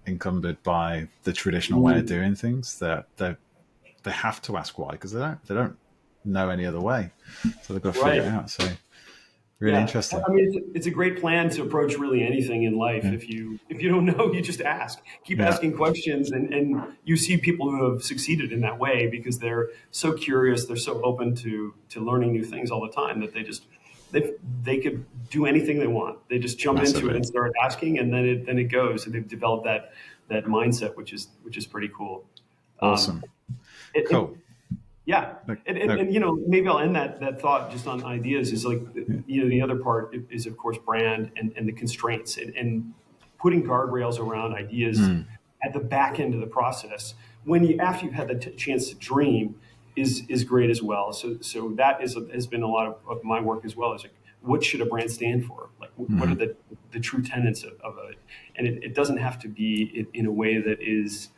encumbered by the traditional way of doing things. That they have to ask why because they don't know any other way, so they've got to figure it out. So really interesting. I mean, it's a great plan to approach really anything in life. If you don't know, you just ask. Keep asking questions, and you see people who have succeeded in that way because they're so curious, they're so open to learning new things all the time that they could do anything they want. They just jump into it and start asking, and then it goes. And they've developed that mindset, which is pretty cool. Awesome. Cool. Yeah, and maybe I'll end that thought just on ideas. Is like the other part is of course brand and the constraints and putting guardrails around ideas at the back end of the process after you've had the chance to dream is great as well. So that has been a lot of my work as well. Is like, what should a brand stand for? Like what are the true tenets of it? And it doesn't have to be in a way that is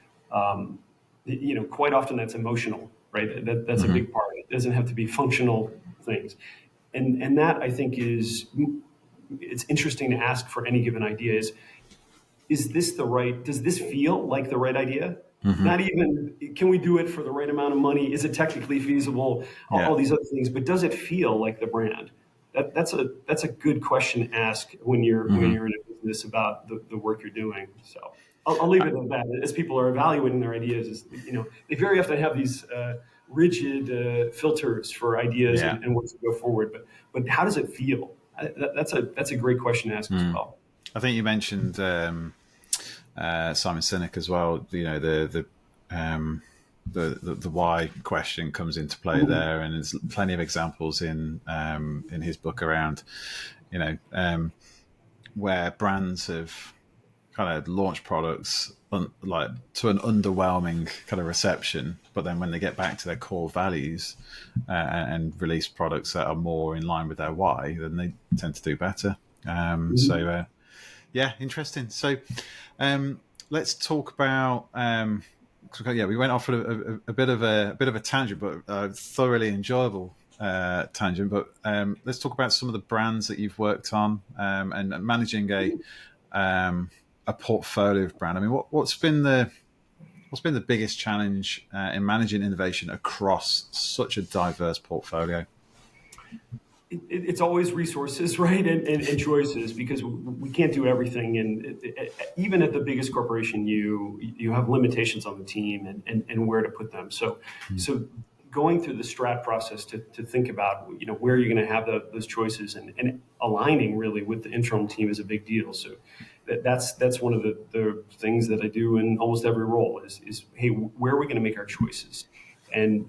quite often that's emotional. Right, that's a big part. It doesn't have to be functional things, and that I think it's interesting to ask for any given idea. Is this the right? Does this feel like the right idea? Not even can we do it for the right amount of money? Is it technically feasible? All these other things, but does it feel like the brand? That's a good question to ask when you're in a business about the work you're doing. So. I'll leave it at that. As people are evaluating their ideas, they very often have these rigid filters for ideas and what to go forward. But how does it feel? That's a great question to ask as well. I think you mentioned Simon Sinek as well. The why question comes into play there, and there's plenty of examples in his book around where brands have kind of launch products like to an underwhelming kind of reception, but then when they get back to their core values and release products that are more in line with their why, then they tend to do better. So interesting. So let's talk about we went off a bit of a tangent, but a thoroughly enjoyable tangent. But let's talk about some of the brands that you've worked on and managing a portfolio of brand. I mean, what's been the biggest challenge in managing innovation across such a diverse portfolio? It's always resources, right, and choices, because we can't do everything, and even at the biggest corporation, you have limitations on the team and where to put them. So going through the strat process to think about where you're going to have those choices and aligning really with the interim team is a big deal. So that's one of the things that I do in almost every role is hey, where are we going to make our choices? And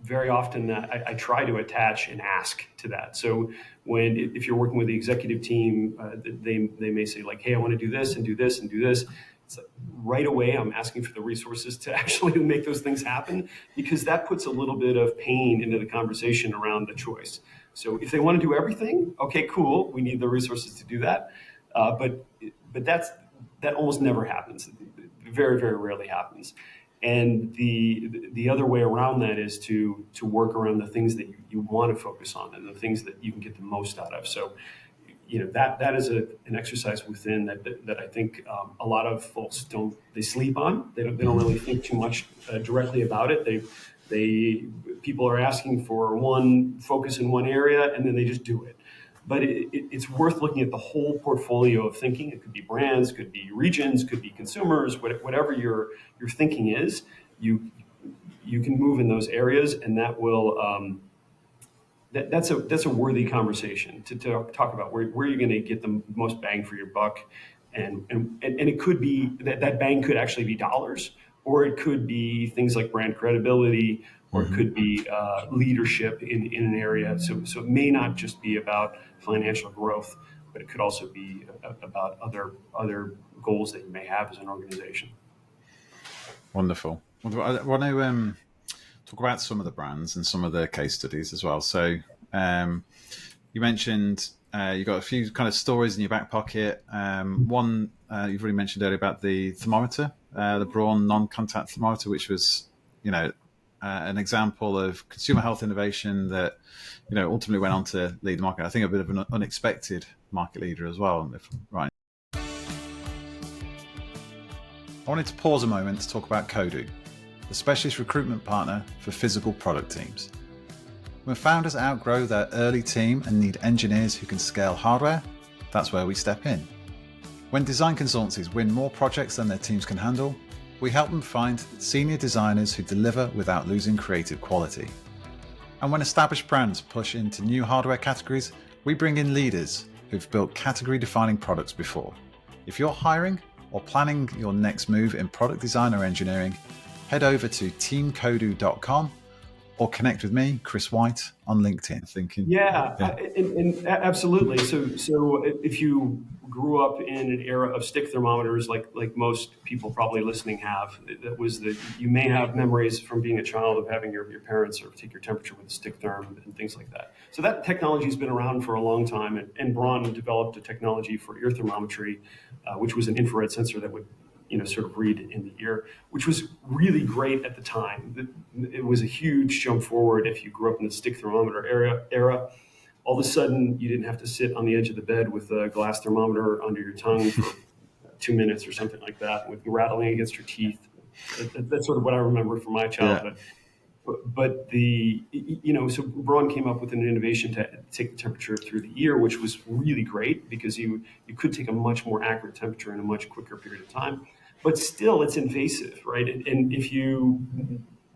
very often I try to attach an ask to that. So if you're working with the executive team, they may say like, hey, I want to do this and do this and do this. It's like right away I'm asking for the resources to actually make those things happen, because that puts a little bit of pain into the conversation around the choice. So if they want to do everything, okay, cool, we need the resources to do that. But that almost never happens. Very, very rarely happens. And the other way around that is to work around the things that you want to focus on and the things that you can get the most out of. So that is an exercise within that I think a lot of folks they sleep on. They don't really think too much directly about it. People are asking for one focus in one area and then they just do it. But it's worth looking at the whole portfolio of thinking. It could be brands, could be regions, could be consumers, whatever your thinking is. You can move in those areas, and that will. That's a worthy conversation to talk about where you're going to get the most bang for your buck, and it could be that bang could actually be dollars, or it could be things like brand credibility, or it could be leadership in an area. So it may not just be about financial growth, but it could also be about other goals that you may have as an organization. Wonderful. I want to talk about some of the brands and some of the case studies as well. So you mentioned you've got a few kind of stories in your back pocket. One you've already mentioned earlier about the thermometer, the Braun non-contact thermometer, which was, an example of consumer health innovation that, ultimately went on to lead the market. I think a bit of an unexpected market leader as well, if I'm right. I wanted to pause a moment to talk about Kodu, the specialist recruitment partner for physical product teams. When founders outgrow their early team and need engineers who can scale hardware, that's where we step in. When design consultancies win more projects than their teams can handle, we help them find senior designers who deliver without losing creative quality. And when established brands push into new hardware categories, we bring in leaders who've built category-defining products before. If you're hiring or planning your next move in product design or engineering, head over to teamkodu.com or connect with me, Chris Whyte, on LinkedIn. And absolutely. So if you grew up in an era of stick thermometers, like most people probably listening have, you may have memories from being a child of having your parents sort of take your temperature with a stick therm and things like that. So that technology has been around for a long time, and Braun developed a technology for ear thermometry, which was an infrared sensor that would sort of read in the ear, which was really great at the time. It was a huge jump forward if you grew up in the stick thermometer era. All of a sudden, you didn't have to sit on the edge of the bed with a glass thermometer under your tongue for 2 minutes or something like that, with rattling against your teeth. That's sort of what I remember from my childhood. Yeah. But so Braun came up with an innovation to take the temperature through the ear, which was really great because you could take a much more accurate temperature in a much quicker period of time. But still, it's invasive, right? And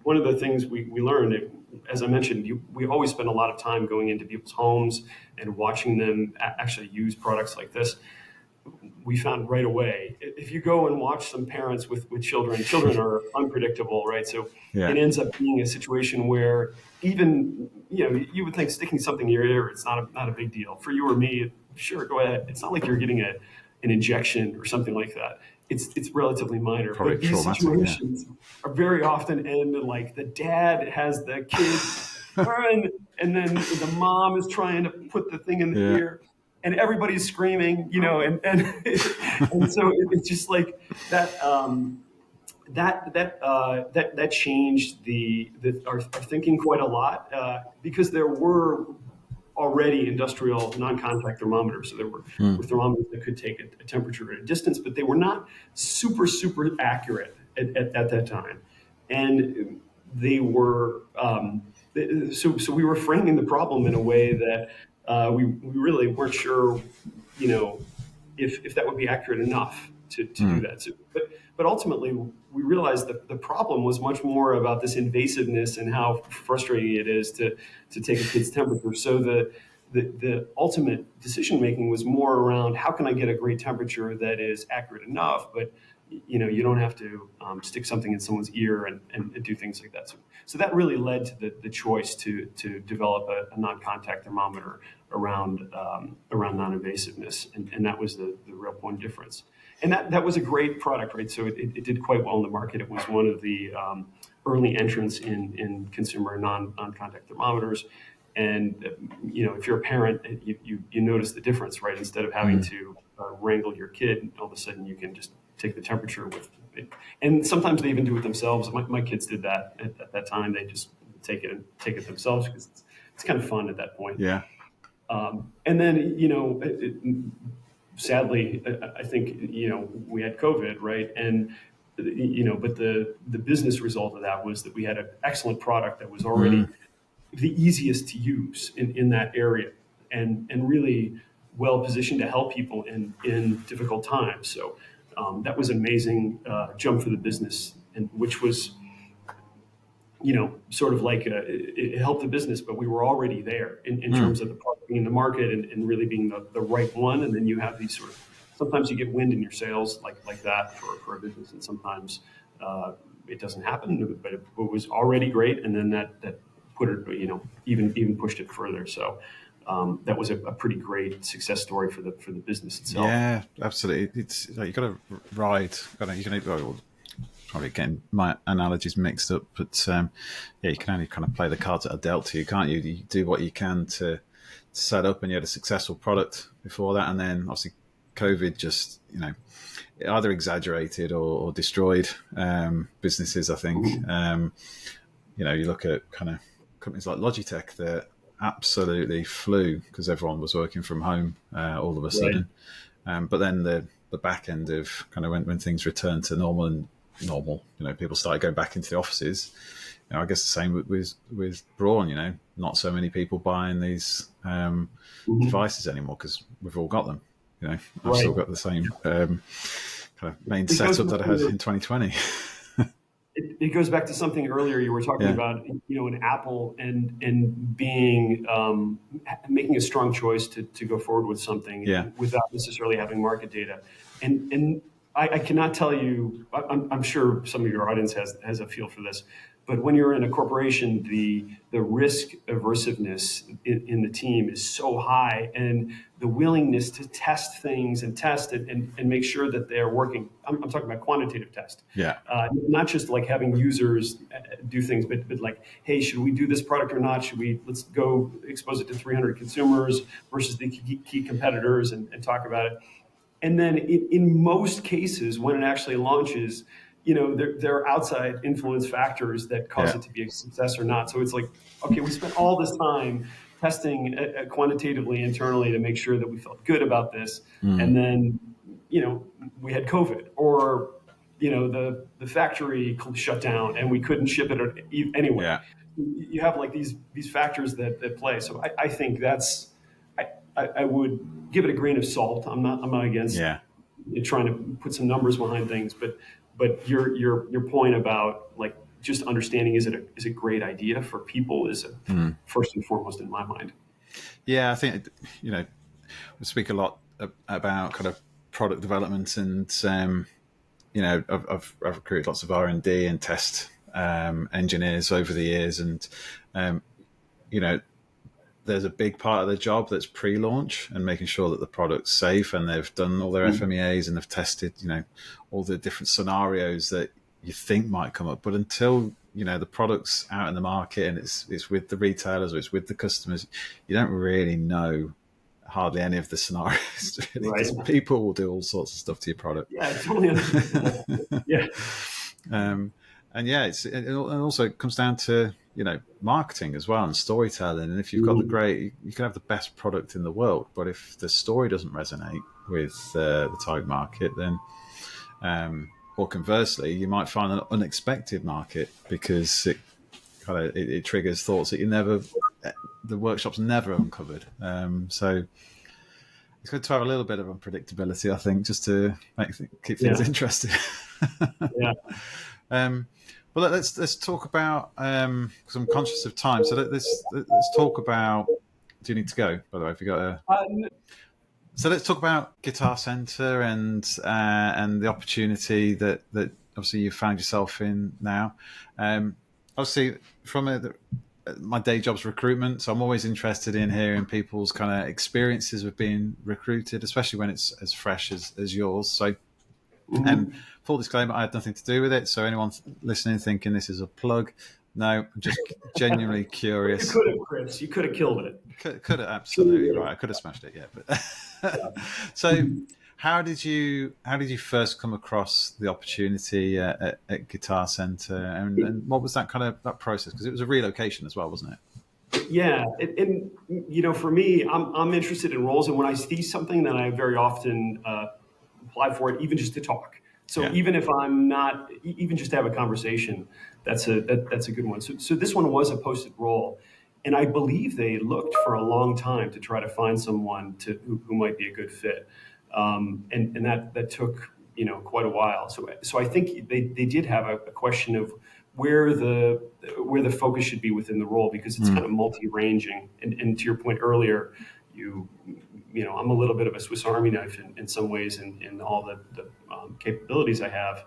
one of the things we learned, as I mentioned, we always spend a lot of time going into people's homes and watching them actually use products like this. We found right away, if you go and watch some parents with children are unpredictable, right? So It ends up being a situation where even, you would think sticking something in your ear, it's not a big deal. For you or me, sure, go ahead. It's not like you're getting an injection or something like that. It's relatively minor. Probably but these situations are very often end in like the dad has the kid and then the mom is trying to put the thing in the ear. And everybody's screaming, and so it's just like that. That changed our thinking quite a lot because there were already industrial non-contact thermometers. So there were thermometers that could take a temperature at a distance, but they were not super accurate at that time, and they were. So we were framing the problem in a way that. We really weren't sure, if that would be accurate enough to do that. So, but ultimately, we realized that the problem was much more about this invasiveness and how frustrating it is to take a kid's temperature. So the ultimate decision making was more around how can I get a great temperature that is accurate enough, but you don't have to stick something in someone's ear and do things like that. So that really led to the choice to develop a non-contact thermometer around non-invasiveness, and that was the real point difference. And that was a great product, right? So it did quite well in the market. It was one of the early entrants in consumer non-contact thermometers. And if you're a parent, you notice the difference, right? Instead of having to wrangle your kid, all of a sudden you can just take the temperature with it. And sometimes they even do it themselves. My kids did that at that time. They just take it themselves because it's kind of fun at that point. Yeah. And then, sadly, I think, we had COVID, right? And, but the business result of that was that we had an excellent product that was already Mm. the easiest to use in that area, and really well positioned to help people in difficult times. So that was an amazing jump for the business, and which was, sort of like it helped the business, but we were already there in Mm. terms of the product being in the market, and really being the right one. And then you have these sort of, sometimes you get wind in your sails like that for a business, and sometimes it doesn't happen, but it was already great. And then that put it, even pushed it further. So that was a pretty great success story for the business itself. Yeah, absolutely. It's like you got to ride. You can probably getting my analogies mixed up, but yeah, you can only kind of play the cards that are dealt to you, can't you? You do what you can to set up, and you had a successful product before that, and then obviously COVID just it either exaggerated or destroyed businesses. I think you look at kind of companies like Logitech that absolutely flew because everyone was working from home all of a Right. sudden. But then the back end of kind of when things returned to normal, people started going back into the offices. I guess the same with Braun. Not so many people buying these Mhm. devices anymore because we've all got them. I've Right. still got the same kind of main It goes setup back that I had to in 2020. it goes back to something earlier you were talking Yeah, about, in Apple, and being making a strong choice to go forward with yeah, something without necessarily having market data. And I cannot tell you. I'm sure some of your audience has a feel for this, but when you're in a corporation, the risk aversiveness in the team is so high, and the willingness to test things and test it, and make sure that they're working. I'm talking about quantitative test, yeah, not just like having users do things, but like, hey, should we do this product or not? Let's go expose it to 300 consumers versus the key competitors, and talk about it. And then in most cases, when it actually launches, there are outside influence factors that cause yeah. it to be a success or not. So it's like, okay, we spent all this time testing quantitatively internally to make sure that we felt good about this, Mm, and then we had COVID, or the factory shut down and we couldn't ship it anyway. yeah, You have like these factors that play. So I think that's, I would give it a grain of salt. I'm not against yeah. trying to put some numbers behind things, but your point about like just understanding, is a great idea for people, is Mm. first and foremost in my mind. Yeah, I think we speak a lot about kind of product development, and I've recruited lots of R&D and test engineers over the years, and um, you know there's a big part of the job that's pre-launch and making sure that the product's safe, and they've done all their FMEAs and they've tested all the different scenarios that you think might come up. But until the product's out in the market and it's with the retailers or it's with the customers, you don't really know hardly any of the scenarios, really, Right. because people will do all sorts of stuff to your product. Yeah, totally understandable. Yeah. um, and yeah, and also it comes down to marketing as well and storytelling. And if you've got you can have the best product in the world, but if the story doesn't resonate with the target market, then or conversely, you might find an unexpected market because it triggers thoughts that the workshop's never uncovered. So it's good to have a little bit of unpredictability, I think, just to keep things Yeah. interesting. Yeah. Well, let's talk about because I'm conscious of time. So let's talk about. Do you need to go? By the way, if you got a. So let's talk about Guitar Center and the opportunity that obviously you found yourself in now. Obviously, my day job's recruitment, so I'm always interested in hearing people's kind of experiences with being recruited, especially when it's as fresh as yours. So, Mhm. full disclaimer, I had nothing to do with it. So anyone listening thinking this is a plug, no, I'm just genuinely You curious. could have, Chris. You could have killed it. Could have Truly absolutely would right. have. I could have smashed it, yeah. But so, how did you first come across the opportunity at Guitar Center, and what was that process? Because it was a relocation as well, wasn't it? Yeah, and for me, I'm interested in roles, and when I see something, then I very often apply for it, even just to talk. So Yeah. even if I'm not, even just to have a conversation, that's a good one. So this one was a posted role, and I believe they looked for a long time to try to find someone who might be a good fit, and that took quite a while. So I think they did have a question of where the focus should be within the role, because it's kind of multi-ranging. And to your point earlier, I'm a little bit of a Swiss Army knife in some ways in all the capabilities I have.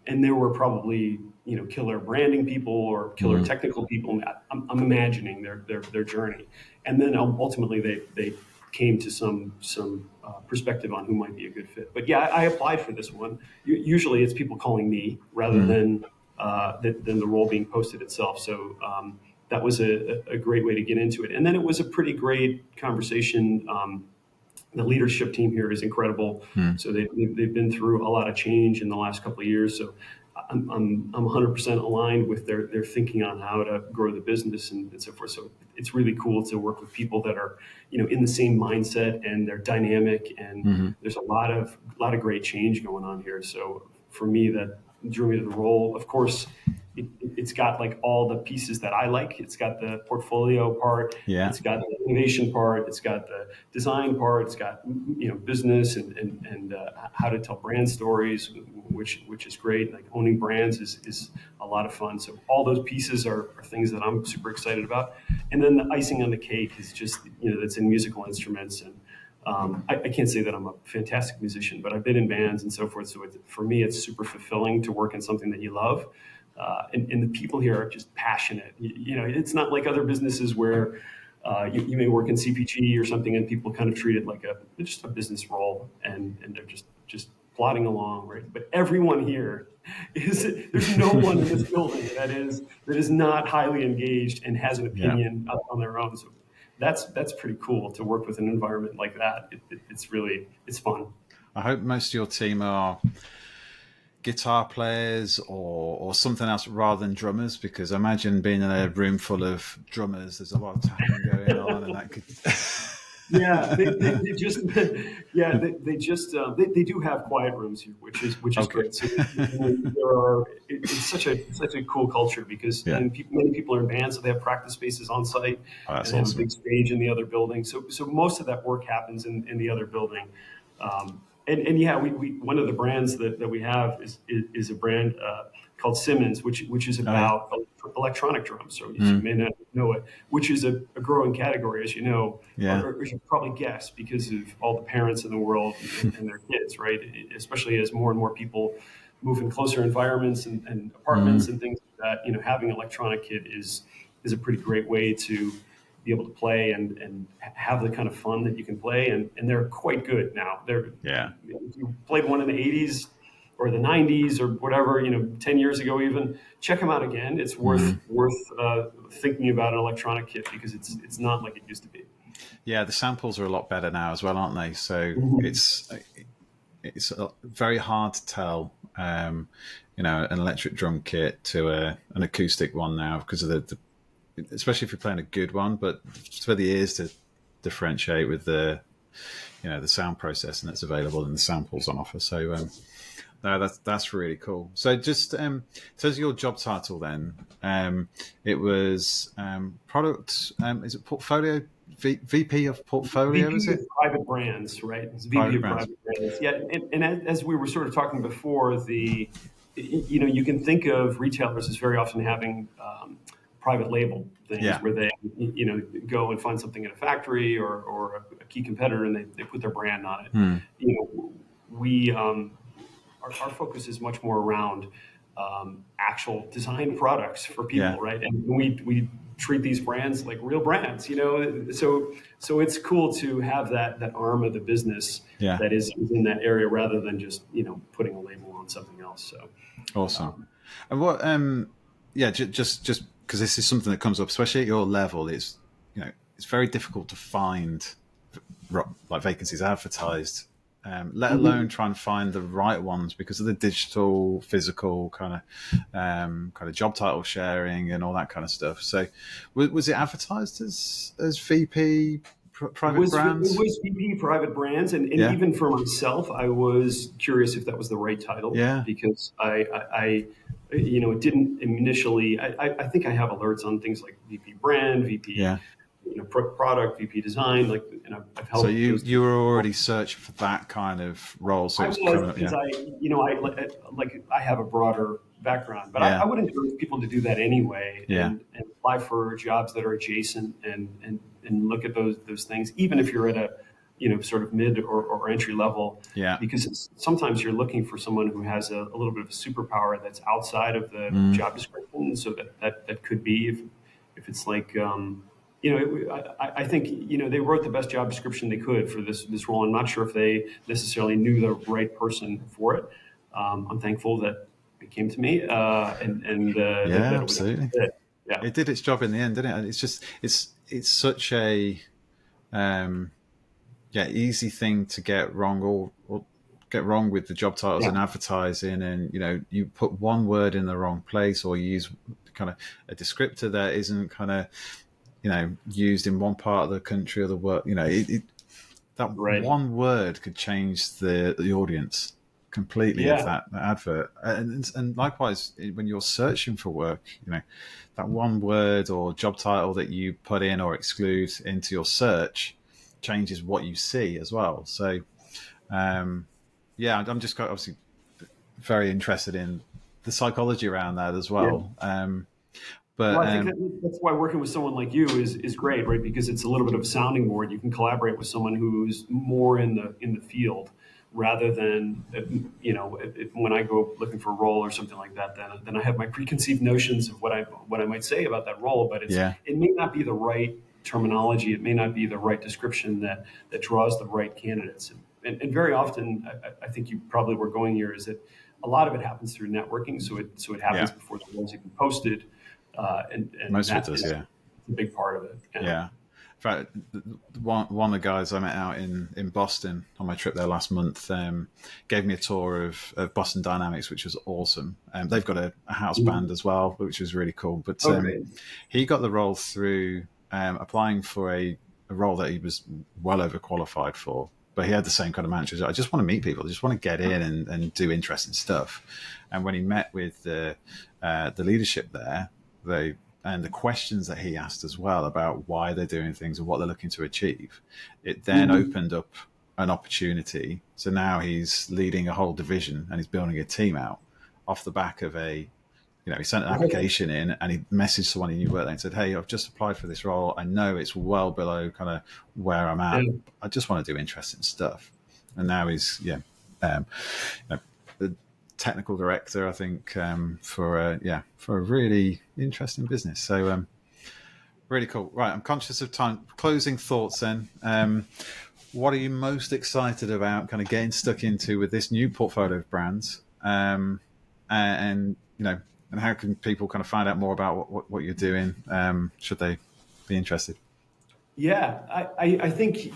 And there were probably killer branding people or killer technical people. I'm imagining their journey, and then ultimately they came to some perspective on who might be a good fit. But yeah, I applied for this one. Usually it's people calling me rather than the role being posted itself. So that was a great way to get into it. And then it was a pretty great conversation. The leadership team here is incredible. So they've been through a lot of change in the last couple of years. So I'm 100% aligned with their thinking on how to grow the business and so forth. So it's really cool to work with people that are in the same mindset, and they're dynamic, and there's a lot of great change going on here. So for me, that drew me to the role. Of course, it's got like all the pieces that I like. It's got the portfolio part. Yeah. It's got the innovation part. It's got the design part. It's got business and how to tell brand stories, which is great. Like owning brands is a lot of fun. So all those pieces are things that I'm super excited about. And then the icing on the cake is just that's in musical instruments. And I can't say that I'm a fantastic musician, but I've been in bands and so forth. So for me, it's super fulfilling to work in something that you love. And the people here are just passionate. It's not like other businesses where you may work in CPG or something, and people kind of treat it like just a business role, and they're just plodding along, right? But everyone here there's no one in this building that is not highly engaged and has an opinion on their own. So that's pretty cool to work with an environment like that. It's fun. I hope most of your team are guitar players or something else rather than drummers, because I imagine being in a room full of drummers, there's a lot of tapping going on, and that could. Yeah, they do have quiet rooms here, which is great. So it's such a cool culture, because many people are in bands, so they have practice spaces on site, and they have a big stage in the other building. So most of that work happens in the other building. And yeah, we one of the brands that we have is a brand called Simmons, which is about electronic drums. So you may not know it, which is a growing category, as you know, or you probably guess, because of all the parents in the world and their kids, right? Especially as more and more people move in closer environments and apartments and things like that. Having an electronic kit is a pretty great way to be able to play and have the kind of fun that you can play, and they're quite good now. If you played one in the 80s or the 90s or whatever, 10 years ago even, check them out again. It's worth thinking about an electronic kit, because it's not like it used to be. Yeah, the samples are a lot better now as well, aren't they? So it's very hard to tell an electric drum kit to an acoustic one now, because of the especially if you're playing a good one, but it's for the ears to differentiate with the sound processing that's available and the samples on offer. So no, that's really cool. So just so as your job title then, it was product. Is it portfolio VP of portfolio? VP is it of private brands, right? It's VP of private brands. Yeah, and as we were sort of talking before, you can think of retailers as very often having private label things where they go and find something in a factory or a key competitor, and they put their brand on it. We our focus is much more around actual design products for people, right? And we treat these brands like real brands, so it's cool to have that arm of the business that is in that area, rather than just putting a label on something else. So awesome. And what just because this is something that comes up, especially at your level, it's it's very difficult to find like vacancies advertised let alone try and find the right ones because of the digital, physical kind of job title sharing and all that kind of stuff. So, was it advertised as VP private It brands? was VP private brands, and Yeah, even for myself, I was curious if that was the right title yeah, because it didn't initially. I think I have alerts on things like VP brand, VP, yeah. product, VP design, like, and I've So helped those. you were already searching for that kind of role, so it I was was coming up. because Yeah, I have a broader background, but I yeah, would encourage people to do that anyway yeah, and apply for jobs that are adjacent and look at those things, even if you're at a sort of mid or entry level, yeah. because sometimes you're looking for someone who has a little bit of a superpower that's outside of the Mm, job description. So that could be if it's like. I think they wrote the best job description they could for this role. I'm not sure if they necessarily knew the right person for it. I'm thankful that it came to me that yeah, it was a absolutely. fit. Yeah, It did its job in the end, didn't it? And it's just it's such a um, easy thing to get wrong or get wrong with the job titles yeah, and advertising, and you put one word in the wrong place or you use kind of a descriptor that isn't kind of used in one part of the country or the world. That right. one word could change the audience completely of Yeah, that advert. And likewise, when you're searching for work, that one word or job title that you put in or exclude into your search changes what you see as well. So, I'm just obviously very interested in the psychology around that as yeah. well. But Well, I think that's why working with someone like you is great, right? Because it's a little bit of a sounding board. You can collaborate with someone who's more in the field rather than when I go looking for a role or something like that. Then I have my preconceived notions of what I might say about that role, but yeah, it may not be the right terminology. It may not be the right description that draws the right candidates. And very often, I think you probably were going here is that a lot of it happens through networking. So it happens yeah, before the role's even posted and most of it that does. is Yeah. a big part of it. Yeah. Yeah. In fact, one of the guys I met out in Boston on my trip there last month gave me a tour of Boston Dynamics, which was awesome. They've got a house band as well, which was really cool. But Oh, great. he got the role through applying for a role that he was well overqualified for. But he had the same kind of mantra. I just want to meet people. I just want to get in and do interesting stuff. And when he met with the leadership there, and the questions that he asked as well about why they're doing things and what they're looking to achieve, it then opened up an opportunity. So now he's leading a whole division and he's building a team out off the back of he sent an Right. application in and he messaged someone he knew worked there and said, "Hey, I've just applied for this role. I know it's well below kind of where I'm at. Yeah. I just want to do interesting stuff." And now he's, the technical director, I think, for a really interesting business. So really cool. Right, I'm conscious of time. Closing thoughts then. What are you most excited about kind of getting stuck into with this new portfolio of brands? And how can people kind of find out more about what you're doing? Should they be interested? Yeah, I think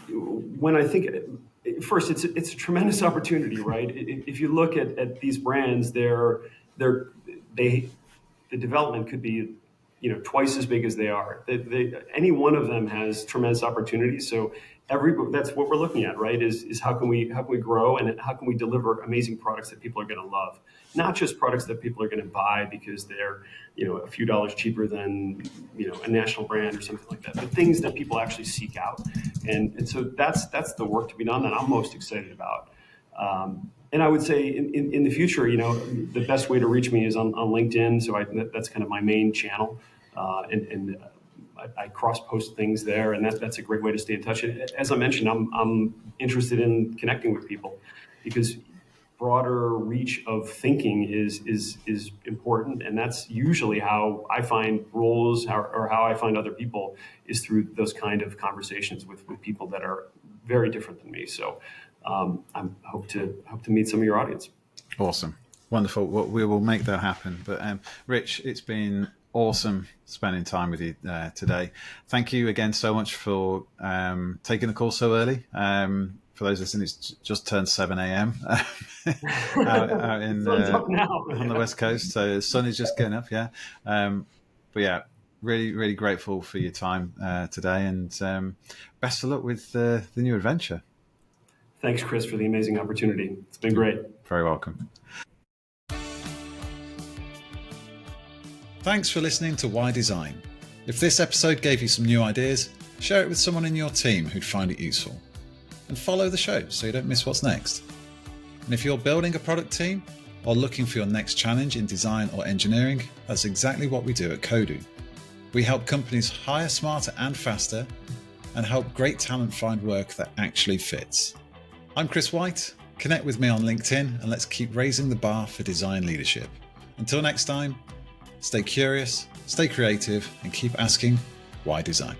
when I think first, it's a tremendous opportunity, right? If you look at these brands, they the development could be twice as big as they are. Any one of them has tremendous opportunities. So that's what we're looking at, right? Is how can we grow and how can we deliver amazing products that people are going to love, not just products that people are going to buy because they're a few dollars cheaper than a national brand or something like that, but things that people actually seek out, and so that's the work to be done that I'm most excited about. And I would say in the future, the best way to reach me is on LinkedIn. So that's kind of my main channel, and I cross post things there, and that's a great way to stay in touch. As I mentioned, I'm interested in connecting with people because broader reach of thinking is important, and that's usually how I find roles or how I find other people is through those kind of conversations with people that are very different than me. So I hope to meet some of your audience. Awesome. Wonderful. Well, we will make that happen. But Rich, it's been awesome spending time with you today. Thank you again so much for taking the call so early, for those listening, it's just turned 7 a.m. out in Sun's up now. on the West Coast. So the sun is just getting up, yeah. But yeah, really, really grateful for your time today, and best of luck with the new adventure. Thanks, Chris, for the amazing opportunity. It's been great. Very welcome. Thanks for listening to Why Design. If this episode gave you some new ideas, share it with someone in your team who'd find it useful. And follow the show so you don't miss what's next. And if you're building a product team or looking for your next challenge in design or engineering, that's exactly what we do at Kodu. We help companies hire smarter and faster and help great talent find work that actually fits. I'm Chris Whyte. Connect with me on LinkedIn and let's keep raising the bar for design leadership. Until next time, stay curious, stay creative, and keep asking, why design?